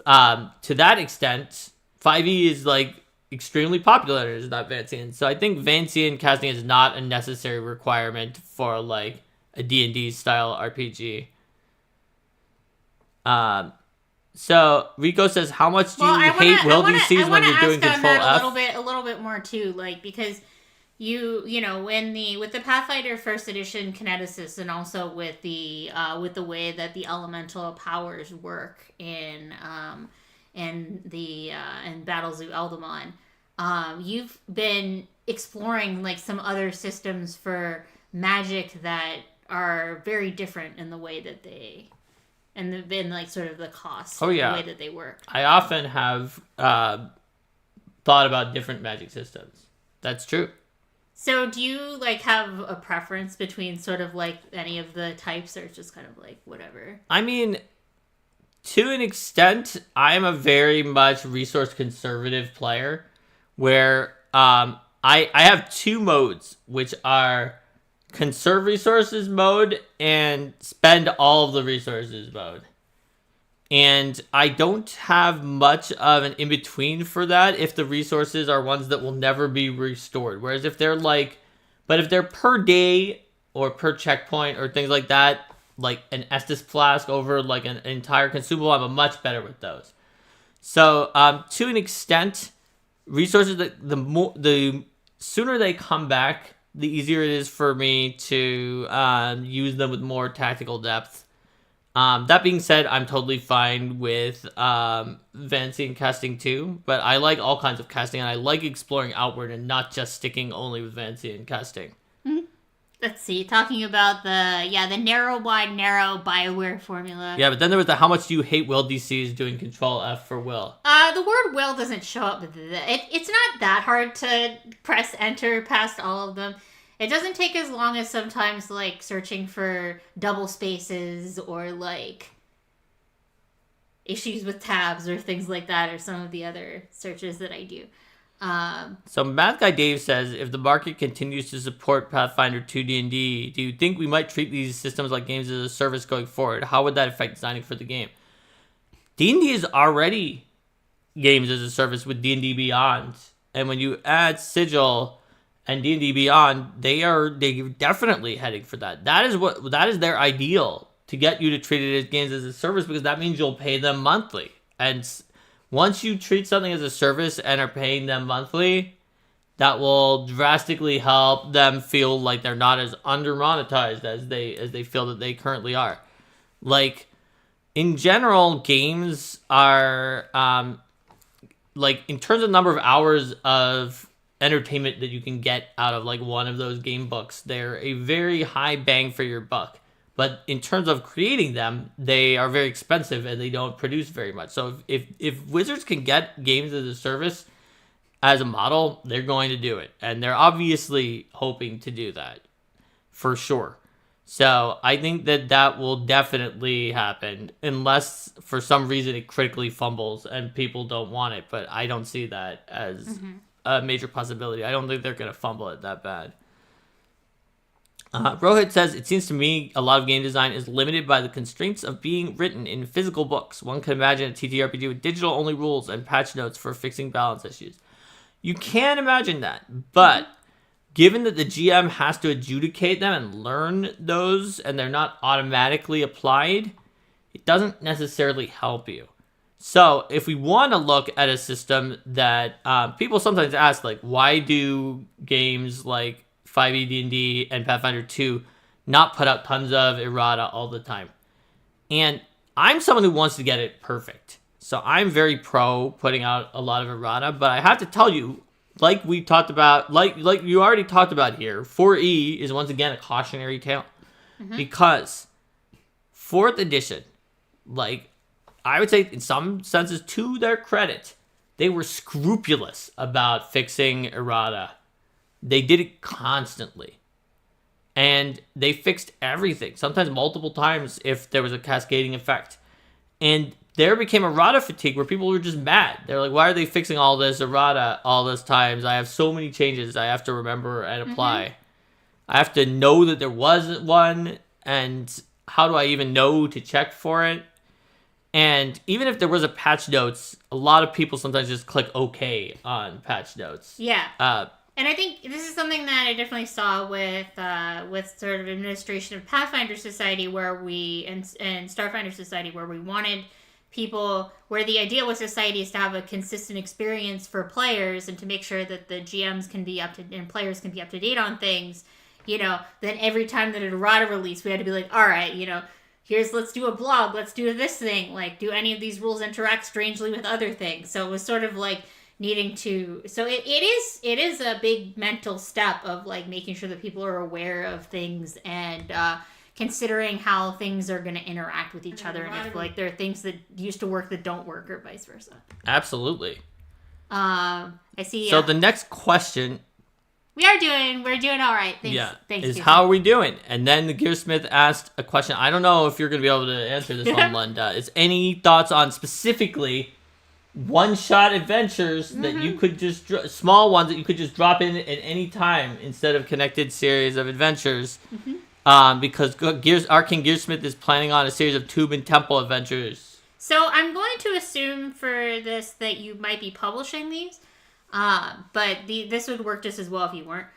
to that extent, 5e is like extremely popular and is not Vancian. So I think Vancian casting is not a necessary requirement for like a D&D style RPG. So Rico says, how much do you hate WildUCs when you're doing Control F? A little bit more too, like, because you know, with the Pathfinder First Edition kineticists, and also with the way that the elemental powers work in Battles of Eldamon, you've been exploring like some other systems for magic that are very different in the way that they, and been like sort of the cost of the way that they work. I often have thought about different magic systems. That's true. So do you like have a preference between sort of like any of the types, or just kind of like whatever? I mean, to an extent, I'm a very much resource conservative player, where I have two modes, which are conserve resources mode and spend all of the resources mode. And I don't have much of an in-between for that if the resources are ones that will never be restored. Whereas if they're if they're per day or per checkpoint or things like that, like an Estus flask over like an entire consumable, I'm much better with those. So to an extent, resources, the sooner they come back, the easier it is for me to use them with more tactical depth. That being said, I'm totally fine with Vancian casting too, but I like all kinds of casting, and I like exploring outward and not just sticking only with Vancian casting. Let's see, talking about the narrow, wide, narrow BioWare formula. Yeah, but then there was the how much do you hate will DCs doing Control F for will. The word will doesn't show up. It's not that hard to press enter past all of them. It doesn't take as long as sometimes, like, searching for double spaces or, like, issues with tabs or things like that, or some of the other searches that I do. So Math Guy Dave says, if the market continues to support Pathfinder 2 D&D, do you think we might treat these systems like games as a service going forward? How would that affect designing for the game? D&D is already games as a service with D&D Beyond. And when you add Sigil and D&D Beyond, they're definitely heading for that. That is their ideal, to get you to treat it as games as a service, because that means you'll pay them monthly. And once you treat something as a service and are paying them monthly, that will drastically help them feel like they're not as under-monetized as they feel that they currently are. Like, in general, games are, like, in terms of number of hours of entertainment that you can get out of, like, one of those game books, they're a very high bang for your buck. But in terms of creating them, they are very expensive and they don't produce very much. So if Wizards can get games as a service as a model, they're going to do it. And they're obviously hoping to do that, for sure. So I think that will definitely happen, unless for some reason it critically fumbles and people don't want it. But I don't see that as a major possibility. I don't think they're going to fumble it that bad. Rohit says, it seems to me a lot of game design is limited by the constraints of being written in physical books. One can imagine a TTRPG with digital-only rules and patch notes for fixing balance issues. You can imagine that, but given that the GM has to adjudicate them and learn those, and they're not automatically applied, it doesn't necessarily help you. So if we want to look at a system that people sometimes ask, like, why do games like 5e D&D and Pathfinder 2 not put out tons of errata all the time? And I'm someone who wants to get it perfect. So I'm very pro putting out a lot of errata, but I have to tell you, like we talked about, like you already talked about here, 4E is once again a cautionary tale. Because 4th edition, like, I would say in some senses, to their credit, they were scrupulous about fixing errata. They did it constantly. And they fixed everything, sometimes multiple times if there was a cascading effect. And there became errata fatigue where people were just mad. They're like, why are they fixing all this errata all this times? I have so many changes I have to remember and apply. I have to know that there wasn't one, and how do I even know to check for it? And even if there was a patch notes, a lot of people sometimes just click OK on patch notes. Yeah. And I think this is something that I definitely saw with sort of administration of Pathfinder Society and Starfinder Society, where we wanted people, where the idea with Society is to have a consistent experience for players and to make sure that the GMs can be and players can be up to date on things. You know, then every time that an errata release, we had to be like, all right, you know, let's do a blog, let's do this thing. Like, do any of these rules interact strangely with other things? So it was sort of like needing to, so it is a big mental step of, like, making sure that people are aware of things and considering how things are going to interact with each other, and if, like, there are things that used to work that don't work, or vice versa. Absolutely. I see. So the next question, we're doing all right. Thanks. Yeah, Thanks, is Jason. how are we doing? And then the Gearsmith asked a question. I don't know if you're going to be able to answer this one, Linda. Is any thoughts on specifically one-shot adventures that you could just small ones that you could just drop in at any time instead of connected series of adventures? Because Arcane Gearsmith is planning on a series of Tube and Temple adventures. So I'm going to assume for this that you might be publishing these, but this would work just as well if you weren't.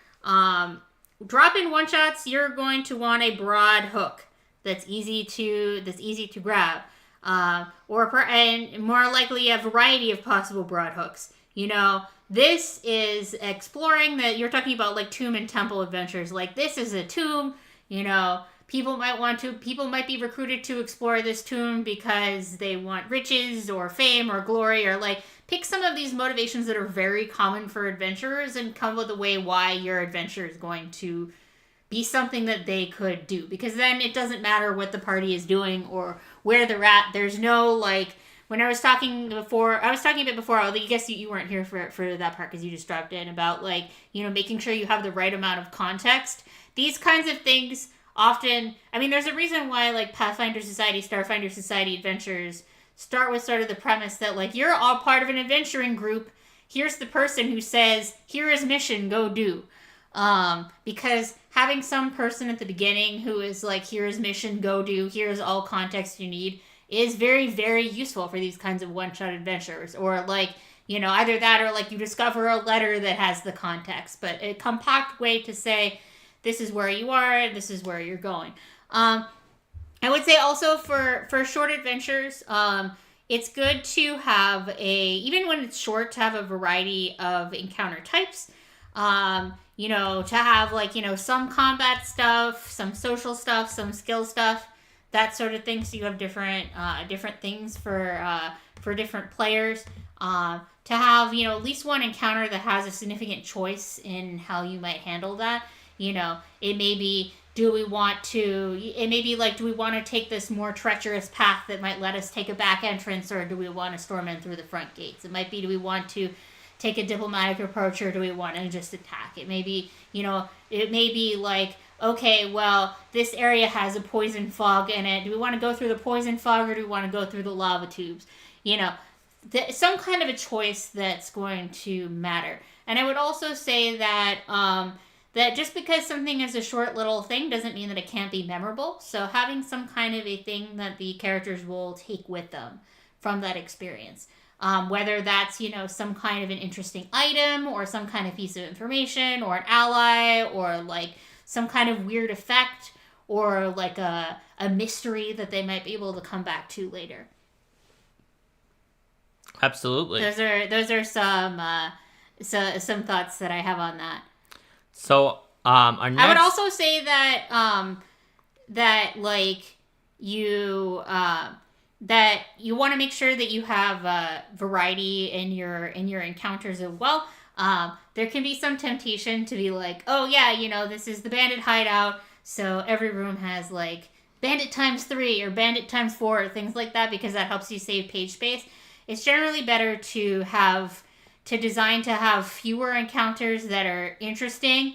Drop-in one-shots, you're going to want a broad hook that's easy to grab. And more likely a variety of possible broad hooks. You know, this is exploring that you're talking about like tomb and temple adventures. Like this is a tomb, you know, people might be recruited to explore this tomb because they want riches or fame or glory, or like pick some of these motivations that are very common for adventurers and come up with a way why your adventure is going to be something that they could do, because then it doesn't matter what the party is doing or where they're at. There's no like, when I was talking a bit before, I guess you weren't here for that part because you just dropped in, about like, you know, making sure you have the right amount of context. These kinds of things often, I mean, there's a reason why like Pathfinder Society, Starfinder Society adventures start with sort of the premise that like, you're all part of an adventuring group. Here's the person who says, here is mission, go do. Because having some person at the beginning who is like, here's mission, go do, here's all context you need, is very, very useful for these kinds of one-shot adventures. Or like, you know, either that or like you discover a letter that has the context, but a compact way to say, this is where you are, and this is where you're going. I would say also for short adventures, it's good to have even when it's short, to have a variety of encounter types. You know, to have like, you know, some combat stuff, some social stuff, some skill stuff, that sort of thing. So you have different things for different players. To have, you know, at least one encounter that has a significant choice in how you might handle that. You know, it may be, do we want to take this more treacherous path that might let us take a back entrance, or do we want to storm in through the front gates? It might be, do we want to take a diplomatic approach, or do we want to just attack? It may be, you know, it may be like, okay, well, this area has a poison fog in it. Do we want to go through the poison fog, or do we want to go through the lava tubes? You know, some kind of a choice that's going to matter. And I would also say that that just because something is a short little thing doesn't mean that it can't be memorable. So having some kind of a thing that the characters will take with them from that experience. Whether that's, you know, some kind of an interesting item, or some kind of piece of information, or an ally, or like some kind of weird effect, or like a mystery that they might be able to come back to later. Absolutely. Those are some thoughts that I have on that. So, our next... I would also say that that like you that you want to make sure that you have variety in your encounters as well. There can be some temptation to be like, oh yeah, you know, this is the bandit hideout, so every room has like bandit times 3 or bandit times 4 or things like that, because that helps you save page space. It's generally better to design to have fewer encounters that are interesting,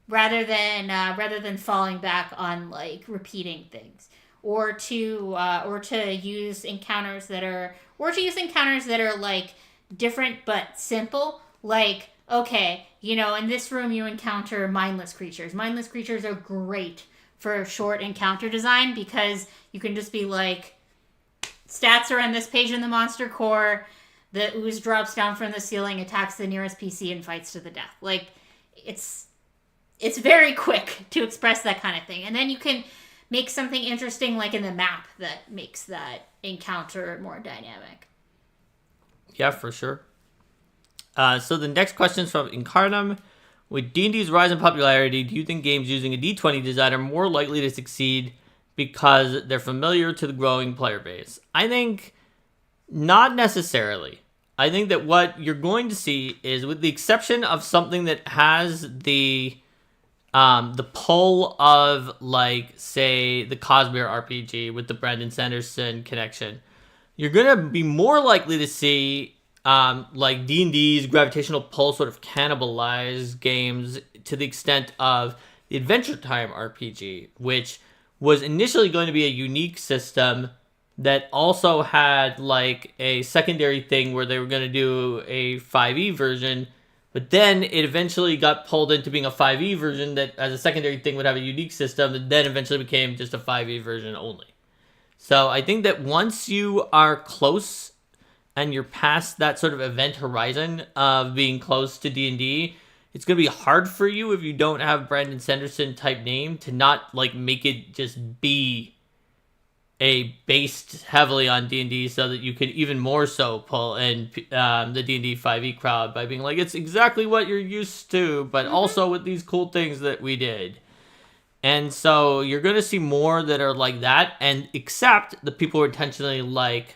rather than falling back on like repeating things, or to use encounters that are like different but simple. Like, okay, you know, in this room you encounter mindless creatures. Mindless creatures are great for short encounter design, because you can just be like, stats are on this page in the monster core. The ooze drops down from the ceiling, attacks the nearest PC, and fights to the death. Like, it's very quick to express that kind of thing. And then you can make something interesting, like in the map, that makes that encounter more dynamic. Yeah, for sure. So the next question is from Incarnum. With D&D's rise in popularity, do you think games using a D20 design are more likely to succeed because they're familiar to the growing player base? I think not necessarily. I think that what you're going to see is, with the exception of something that has the pull of, like, say, the Cosmere RPG with the Brandon Sanderson connection, you're going to be more likely to see like D&D's gravitational pull sort of cannibalize games to the extent of the Adventure Time RPG, which was initially going to be a unique system that also had like a secondary thing where they were going to do a 5e version, but then it eventually got pulled into being a 5e version that as a secondary thing would have a unique system, and then eventually became just a 5e version only. So I think that once you are close and you're past that sort of event horizon of being close to D&D, it's going to be hard for you, if you don't have Brandon Sanderson type name, to not like make it just be based heavily on D&D so that you could even more so pull in the D&D 5e crowd by being like, it's exactly what you're used to, but also with these cool things that we did. And so you're going to see more that are like that, and except the people who are intentionally like,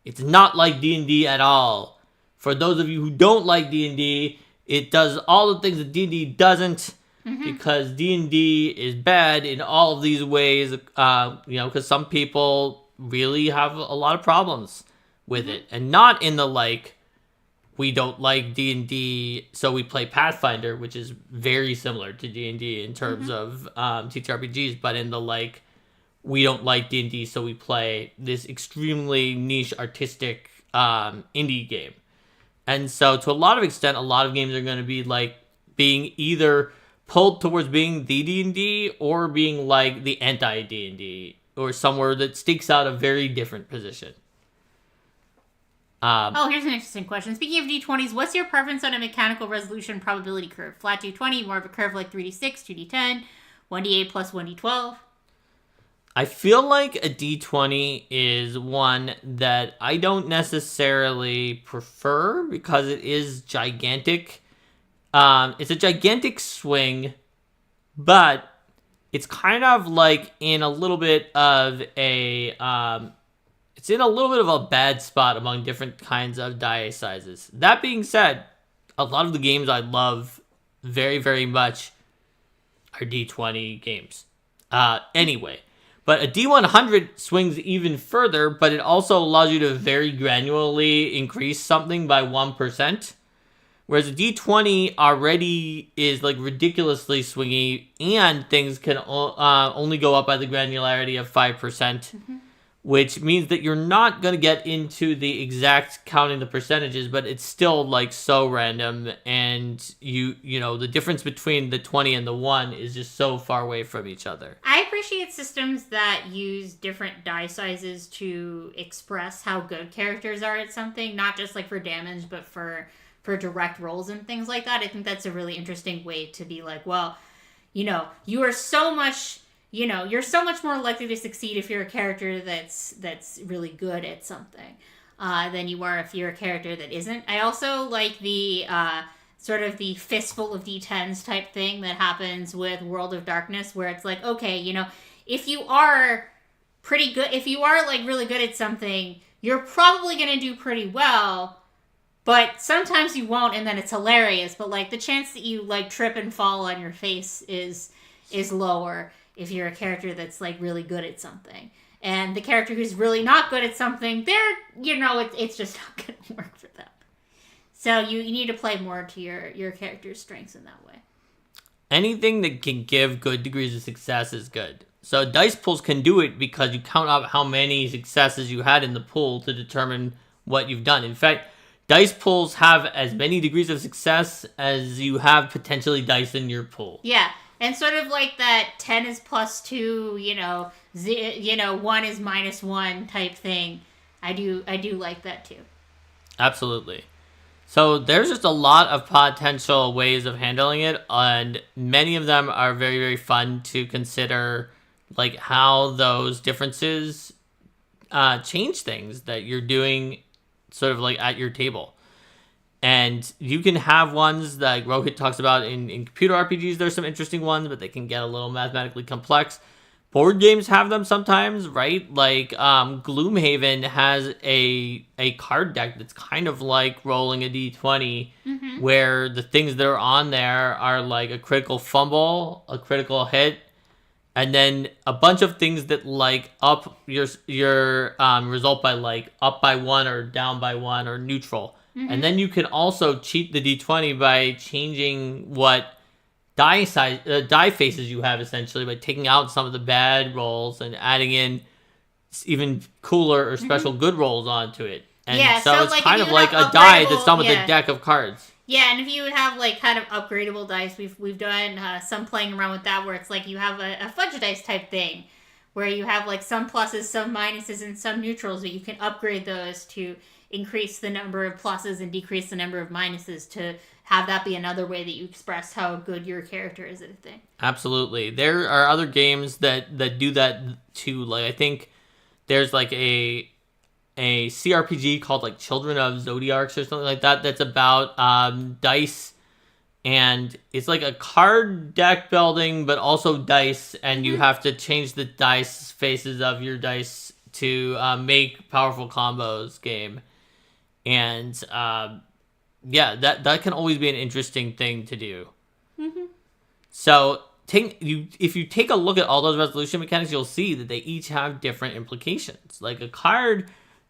it's not like D&D at all. For those of you who don't like D&D, it does all the things that D&D doesn't, because D&D is bad in all of these ways, because some people really have a lot of problems with it. And not in the, like, we don't like D&D, so we play Pathfinder, which is very similar to D&D in terms of TTRPGs, but in the, like, we don't like D&D, so we play this extremely niche, artistic indie game. And so, to a lot of extent, a lot of games are going to be, like, being either pulled towards being the D&D or being, like, the anti-D&D, or somewhere that stakes out a very different position. Here's an interesting question. Speaking of D20s, what's your preference on a mechanical resolution probability curve? Flat D20, more of a curve like 3d6, 2d10, 1d8 plus 1d12? I feel like a D20 is one that I don't necessarily prefer because it is gigantic. It's a gigantic swing, but it's kind of like in a little bit of a it's in a little bit of a bad spot among different kinds of die sizes. That being said, a lot of the games I love very, very much are D20 games. Anyway, but a D100 swings even further, but it also allows you to very granularly increase something by 1%. Whereas a D20 already is like ridiculously swingy, and things can only go up by the granularity of 5%, which means that you're not going to get into the exact counting the percentages, but it's still like so random, and you know the difference between the 20 and the 1 is just so far away from each other. I appreciate systems that use different die sizes to express how good characters are at something, not just like for damage, but for direct rolls and things like that. I think that's a really interesting way to be like, well, you know, you're so much more likely to succeed if you're a character that's really good at something than you are if you're a character that isn't. I also like the sort of the fistful of D10s type thing that happens with World of Darkness, where it's like, okay, you know, if you are pretty good, if you are like really good at something, you're probably going to do pretty well. But sometimes you won't, and then it's hilarious. But, like, the chance that you, like, trip and fall on your face is lower if you're a character that's, like, really good at something. And the character who's really not good at something, it's just not going to work for them. So you need to play more to your character's strengths in that way. Anything that can give good degrees of success is good. So dice pools can do it because you count up how many successes you had in the pool to determine what you've done. In fact, dice pools have as many degrees of success as you have potentially dice in your pool. Yeah, and sort of like that 10 is plus 2, 1 is minus 1 type thing. I do like that too. Absolutely. So there's just a lot of potential ways of handling it, and many of them are very, very fun to consider, like how those differences change things that you're doing sort of like at your table. And you can have ones that like Rohit talks about in computer RPGs. There's some interesting ones, but they can get a little mathematically complex. Board games have them sometimes, right? Like Gloomhaven has a card deck that's kind of like rolling a d20, where the things that are on there are like a critical fumble, a critical hit, and then a bunch of things that like up your result by like up by 1 or down by 1 or neutral. And then you can also cheat the d20 by changing what die faces you have, essentially, by taking out some of the bad rolls and adding in even cooler or special good rolls onto it. And so it's like kind of like a die that's done with a deck of cards. Yeah, and if you have like kind of upgradable dice, we've done some playing around with that, where it's like you have a fudge dice type thing, where you have like some pluses, some minuses, and some neutrals, but you can upgrade those to increase the number of pluses and decrease the number of minuses to have that be another way that you express how good your character is at a thing. Absolutely. There are other games that do that too. Like I think there's like a CRPG called like Children of Zodiacs or something like that. That's about dice, and it's like a card deck building, but also dice, and you have to change the dice faces of your dice to make powerful combos game. And that can always be an interesting thing to do. So if you take a look at all those resolution mechanics, you'll see that they each have different implications. Like a card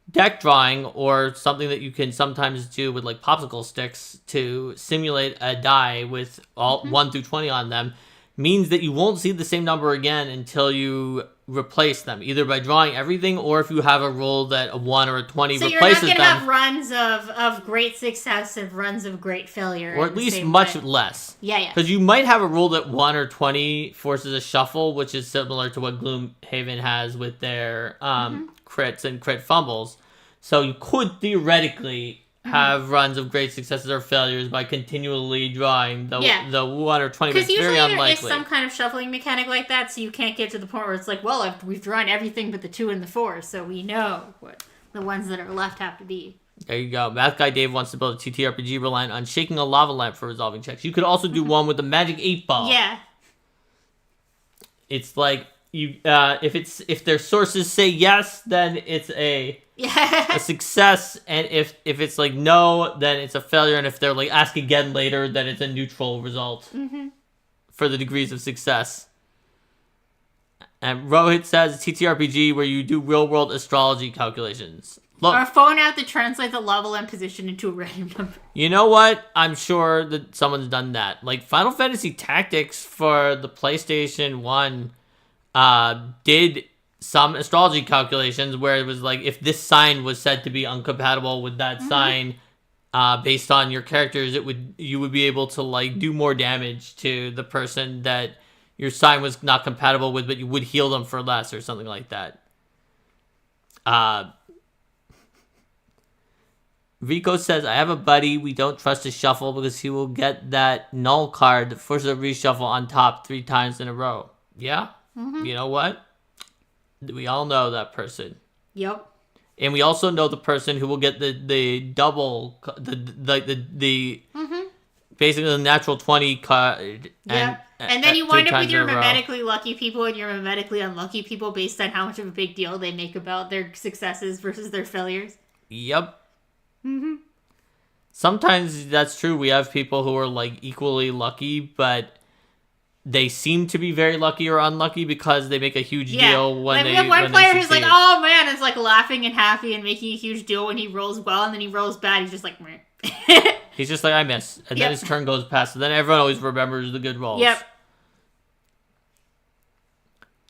deck drawing, or something that you can sometimes do with like popsicle sticks to simulate a die with all 1 through 20 on them, means that you won't see the same number again until you replace them, either by drawing everything, or if you have a rule that a 1 or a 20 replaces them. So you're not going to have runs of great success and runs of great failure. Or at least much less. Yeah. Because you might have a rule that 1 or 20 forces a shuffle, which is similar to what Gloomhaven has with their crits and crit fumbles. So you could theoretically have runs of great successes or failures by continually drawing the 1 or 20, but it's very unlikely. Because usually there is some kind of shuffling mechanic like that, so you can't get to the point where it's like, well, we've drawn everything but the 2 and the 4, so we know what the ones that are left have to be. There you go. Math Guy Dave wants to build a TTRPG reliant on shaking a lava lamp for resolving checks. You could also do one with the magic 8-ball. Yeah. It's like, if their sources say yes, then it's a success, and if it's like no, then it's a failure, and if they're like ask again later, then it's a neutral result for the degrees of success. And Rohit says TTRPG where you do real world astrology calculations. Look, or phone out to translate the level and position into a random number. You know what? I'm sure that someone's done that. Like Final Fantasy Tactics for the PlayStation 1 did some astrology calculations where it was like, if this sign was said to be incompatible with that sign, based on your characters, you would be able to like do more damage to the person that your sign was not compatible with, but you would heal them for less or something like that. Rico says, I have a buddy we don't trust to shuffle because he will get that null card that forces a reshuffle on top 3 times in a row. Yeah? You know what? We all know that person. Yep. And we also know the person who will get the double, the basically the natural 20 card. And then you wind up with your mimetically lucky people and your mimetically unlucky people based on how much of a big deal they make about their successes versus their failures. Yep. Sometimes that's true. We have people who are like equally lucky, but they seem to be very lucky or unlucky because they make a huge deal when they succeed. We have one player who's like, oh man, is like laughing and happy and making a huge deal when he rolls well, and then he rolls bad. He's just like, meh. He's just like, I miss. And then his turn goes past. And then everyone always remembers the good rolls. Yep.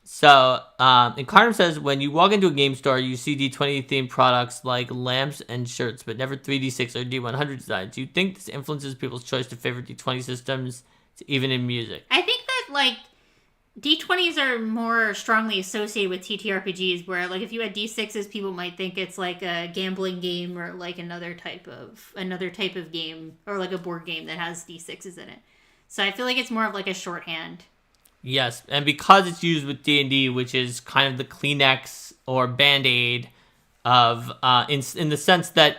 So, Incarnum says, when you walk into a game store, you see D20 themed products like lamps and shirts, but never 3D6 or D100 designs. Do you think this influences people's choice to favor D20 systems, even in music? I think that, like, D20s are more strongly associated with TTRPGs, where, like, if you had D6s, people might think it's like a gambling game or like another type of game, or like a board game that has D6s in it. So I feel like it's more of like a shorthand. Yes, and because it's used with D&D, which is kind of the Kleenex or Band-Aid of, in the sense that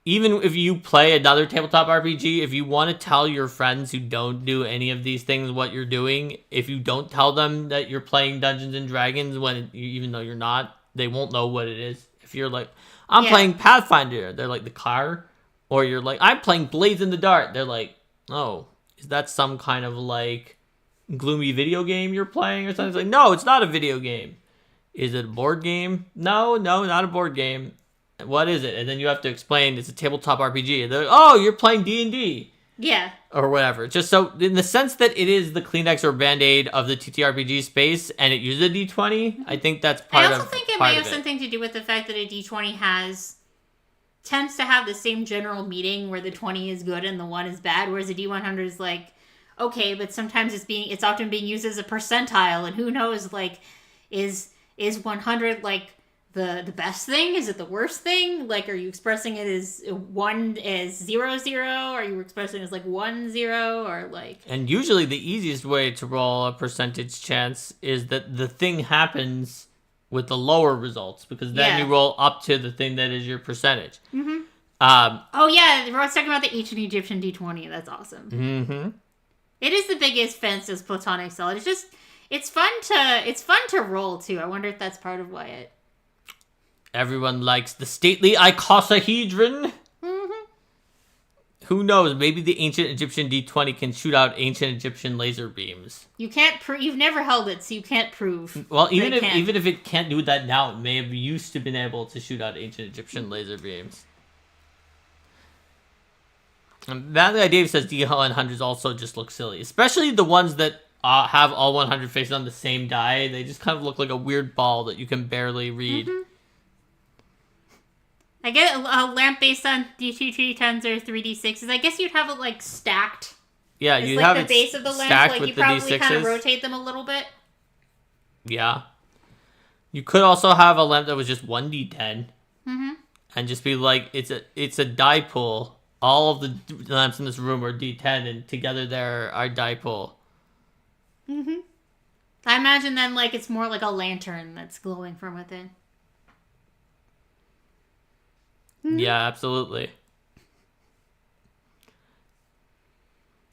even if you play another tabletop RPG, if you want to tell your friends who don't do any of these things what you're doing, if you don't tell them that you're playing Dungeons and Dragons, even though you're not, they won't know what it is. If you're like, I'm playing Pathfinder, they're like, the car? Or you're like, I'm playing Blades in the Dark, they're like, oh, is that some kind of like gloomy video game you're playing or something? It's like, no, it's not a video game. Is it a board game? No, not a board game. What is it? And then you have to explain it's a tabletop RPG. And they're like, oh, you're playing D&D. Yeah. Or whatever. Just so, in the sense that it is the Kleenex or Band-Aid of the TTRPG space, and it uses a D20, I think that's part of it. I also think it may have something to do with the fact that a D20 tends to have the same general meaning where the 20 is good and the 1 is bad, whereas a D100 is like, okay, but sometimes it's often being used as a percentile, and who knows, like, is 100 like the best thing? Is it the worst thing? Like, are you expressing it as 1 as 0 0? Are you expressing it as like 1 0 or like? And usually the easiest way to roll a percentage chance is that the thing happens with the lower results, because then Yeah. you roll up to the thing that is your percentage. Mm-hmm. Um, Oh yeah, we're talking about the ancient Egyptian D20. That's awesome. mm-hmm. It is the biggest fence as Platonic Solid. It's fun to roll too. I wonder if that's part of why it. Everyone likes the stately icosahedron. Mm-hmm. Who knows? Maybe the ancient Egyptian D20 can shoot out ancient Egyptian laser beams. You can't prove. You've never held it, so you can't prove. Well, even they if can. even if it can't do that now, it may have used to been able to shoot out ancient Egyptian laser beams. Valley Dave says D100s also just look silly, especially the ones that have all 100 faces on the same die. They just kind of look like a weird ball that you can barely read. Mm-hmm. I get a lamp based on D2D10s or 3D6s. I guess you'd have it like stacked. Yeah, It's you'd like have the it base of the lamp. stacked Like with you the probably kind of D6s. rotate them a little bit. Yeah. You could also have a lamp that was just 1D10 Mm-hmm. and just be like, it's a die pool. All of the lamps in this room are D10, and together they're our die pool. Mm-hmm. I imagine then like it's more like a lantern that's glowing from within. Yeah, absolutely.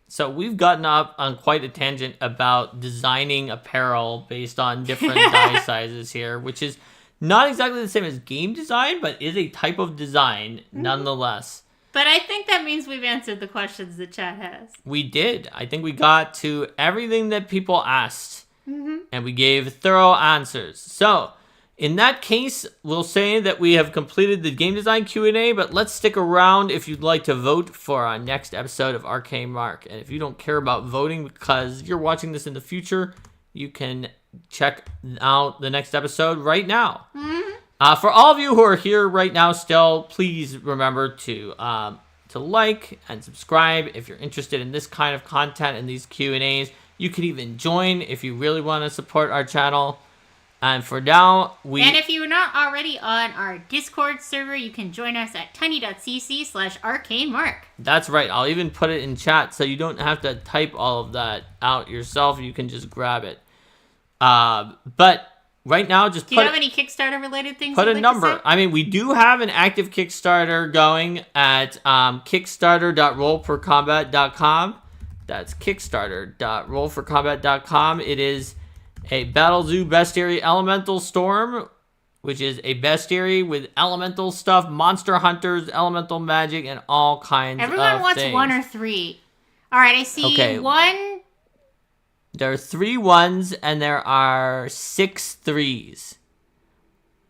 So we've gotten up on quite a tangent about designing apparel based on different die sizes here, which is not exactly the same as game design, but is a type of design nonetheless. But I think that means we've answered the questions the chat has. We did. I think we got to everything that people asked, Mm-hmm. and we gave thorough answers. So, in that case, we'll say that we have completed the game design Q&A, but let's stick around if you'd like to vote for our next episode of Arcane Mark. And if you don't care about voting because you're watching this in the future, you can check out the next episode right now. Mm-hmm. For all of you who are here right now still, please remember to like and subscribe if you're interested in this kind of content and these Q&As. You can even join if you really want to support our channel. And for now, And if you're not already on our Discord server, you can join us at tiny.cc/arcanemark. That's right. I'll even put it in chat so you don't have to type all of that out yourself. You can just grab it. But right now, just Do you have any Kickstarter related things? put you'd a like number. To say? I mean, we do have an active Kickstarter going at kickstarter.rollforcombat.com. That's kickstarter.rollforcombat.com. It is a Battlezoo Bestiary Elemental Storm, which is a bestiary with elemental stuff, monster hunters, elemental magic, and all kinds Everyone of wants things. 1 or 3. All right, I see Okay. 1. There are 3 1s and there are 6 3s,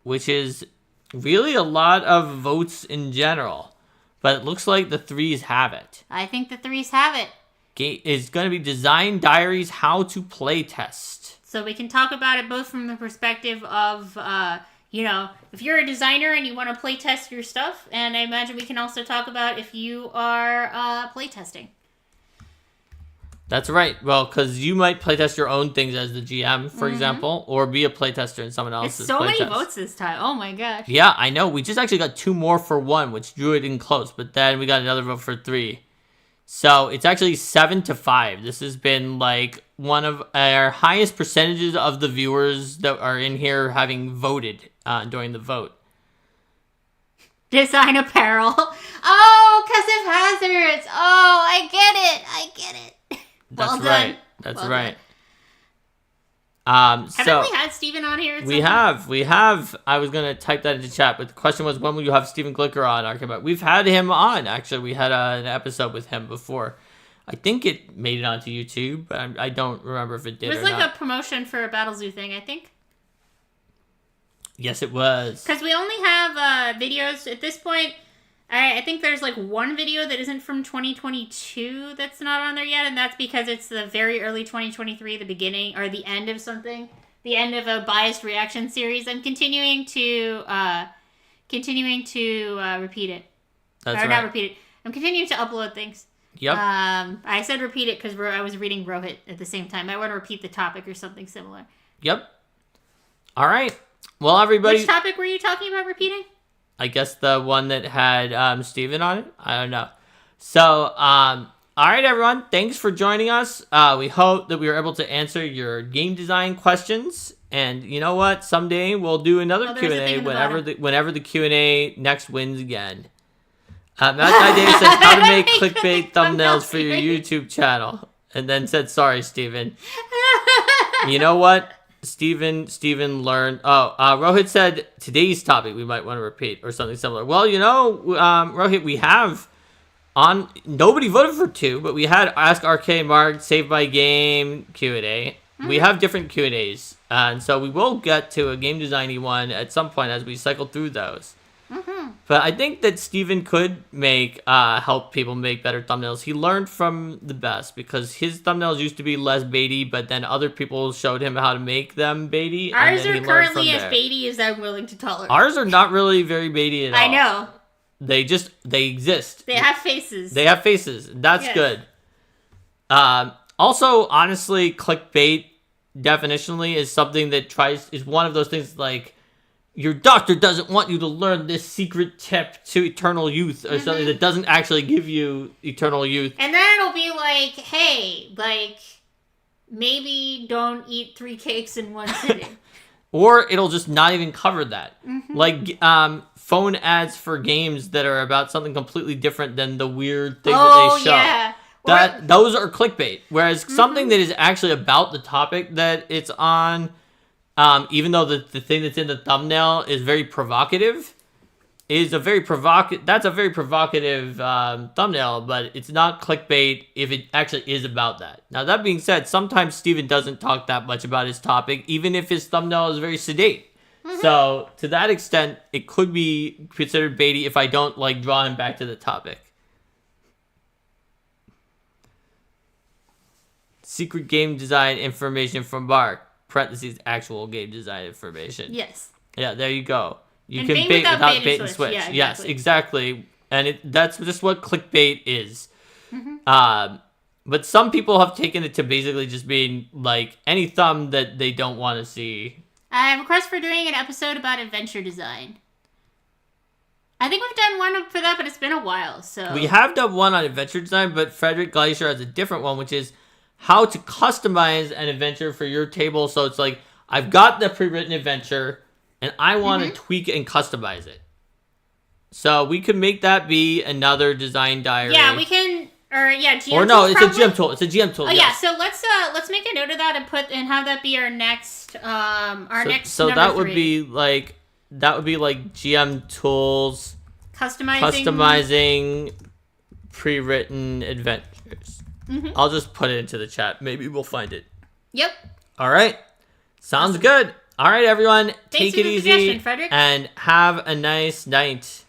which is really a lot of votes in general. But it looks like the 3s have it. I think the 3s have it. It's going to be Design Diaries How to Play Test. So we can talk about it both from the perspective of, if you're a designer and you want to play test your stuff, and I imagine we can also talk about if you are play testing. That's right. Well, because you might playtest your own things as the GM, for example, or be a playtester in someone There's else's so many playtest. votes this time. Oh my gosh. Yeah, I know. We just actually got 2 more for 1, which drew it in close, but then we got another vote for 3. So it's actually 7-5. This has been like one of our highest percentages of the viewers that are in here having voted during the vote. Design apparel. Oh, because of hazards. Oh, I get it. That's Well done. right. That's Well right. Haven't So we had Steven on here? At we some have. I was gonna type that into chat, but the question was, when will you have Stephen Glicker on Arcade? We've had him on. Actually, we had an episode with him before. I think it made it onto YouTube, but I don't remember if it did It was or like not. a promotion for a Battlezoo thing, I think. Yes, it was. Because we only have videos at this point. I think there's like 1 video that isn't from 2022 that's not on there yet, and that's because it's the very early 2023, the beginning or the end of something, the end of a biased reaction series. I'm continuing to repeat it. That's or right. not repeat it. I'm continuing to upload things. Yep. I said repeat it because I was reading Rohit at the same time. I want to repeat the topic or something similar. Yep. All right. Well, everybody. Which topic were you talking about repeating? I guess the one that had Steven on it. I don't know. So, all right, everyone. Thanks for joining us. We hope that we were able to answer your game design questions. And you know what? Someday we'll do another Oh, there's a thing Q&A in the whenever the Q&A next wins again. Malachi Dave says how to make clickbait thumbnails for your YouTube channel. And then said, sorry, Steven. You know what? Steven learned. Rohit said today's topic we might want to repeat or something similar. Well, Rohit, we have on, nobody voted for 2, but we had Ask RK Mark, Save My Game, Q&A. We have different Q&As. And so we will get to a game designy one at some point as we cycle through those. But I think that Steven could help people make better thumbnails. He learned from the best because his thumbnails used to be less baity, but then other people showed him how to make them baity. Ours are currently as baity as I'm willing to tolerate. Ours are not really very baity at all. I know. They exist. They have faces. That's good. Also, honestly, clickbait definitionally is something that is one of those things like, your doctor doesn't want you to learn this secret tip to eternal youth or something that doesn't actually give you eternal youth. And then it'll be like, hey, maybe don't eat 3 cakes in one sitting. Or it'll just not even cover that. Like phone ads for games that are about something completely different than the weird thing that they show. Yeah. Those are clickbait. Whereas something that is actually about the topic that it's on, even though the thing that's in the thumbnail is very provocative, that's a very provocative thumbnail, but it's not clickbait if it actually is about that. Now, that being said, sometimes Steven doesn't talk that much about his topic, even if his thumbnail is very sedate. So, to that extent, it could be considered baity if I don't, draw him back to the topic. Secret game design information from Bark. Parentheses, actual game design information. Yes. Yeah, there you go. You and can bait without bait and switch. Yeah, exactly. Yes, exactly. And that's just what clickbait is. But some people have taken it to basically just being any thumb that they don't want to see. I have a request for doing an episode about adventure design. I think we've done one for that, but it's been a while. So we have done one on adventure design, but Frederick Glacier has a different one, which is how to customize an adventure for your table. So it's I've got the pre-written adventure, and I want to tweak and customize it. So we could make that be another design diary. Yeah, we can. GM or no, it's probably a GM tool. It's a GM tool. Oh yeah, so let's make a note of that and have that be our next next. So number that would 3. be GM tools. Customizing pre-written adventures. I'll just put it into the chat. Maybe we'll find it. Yep. All right. Sounds good. All right, everyone. Thanks Take it easy Frederick. and have a nice night.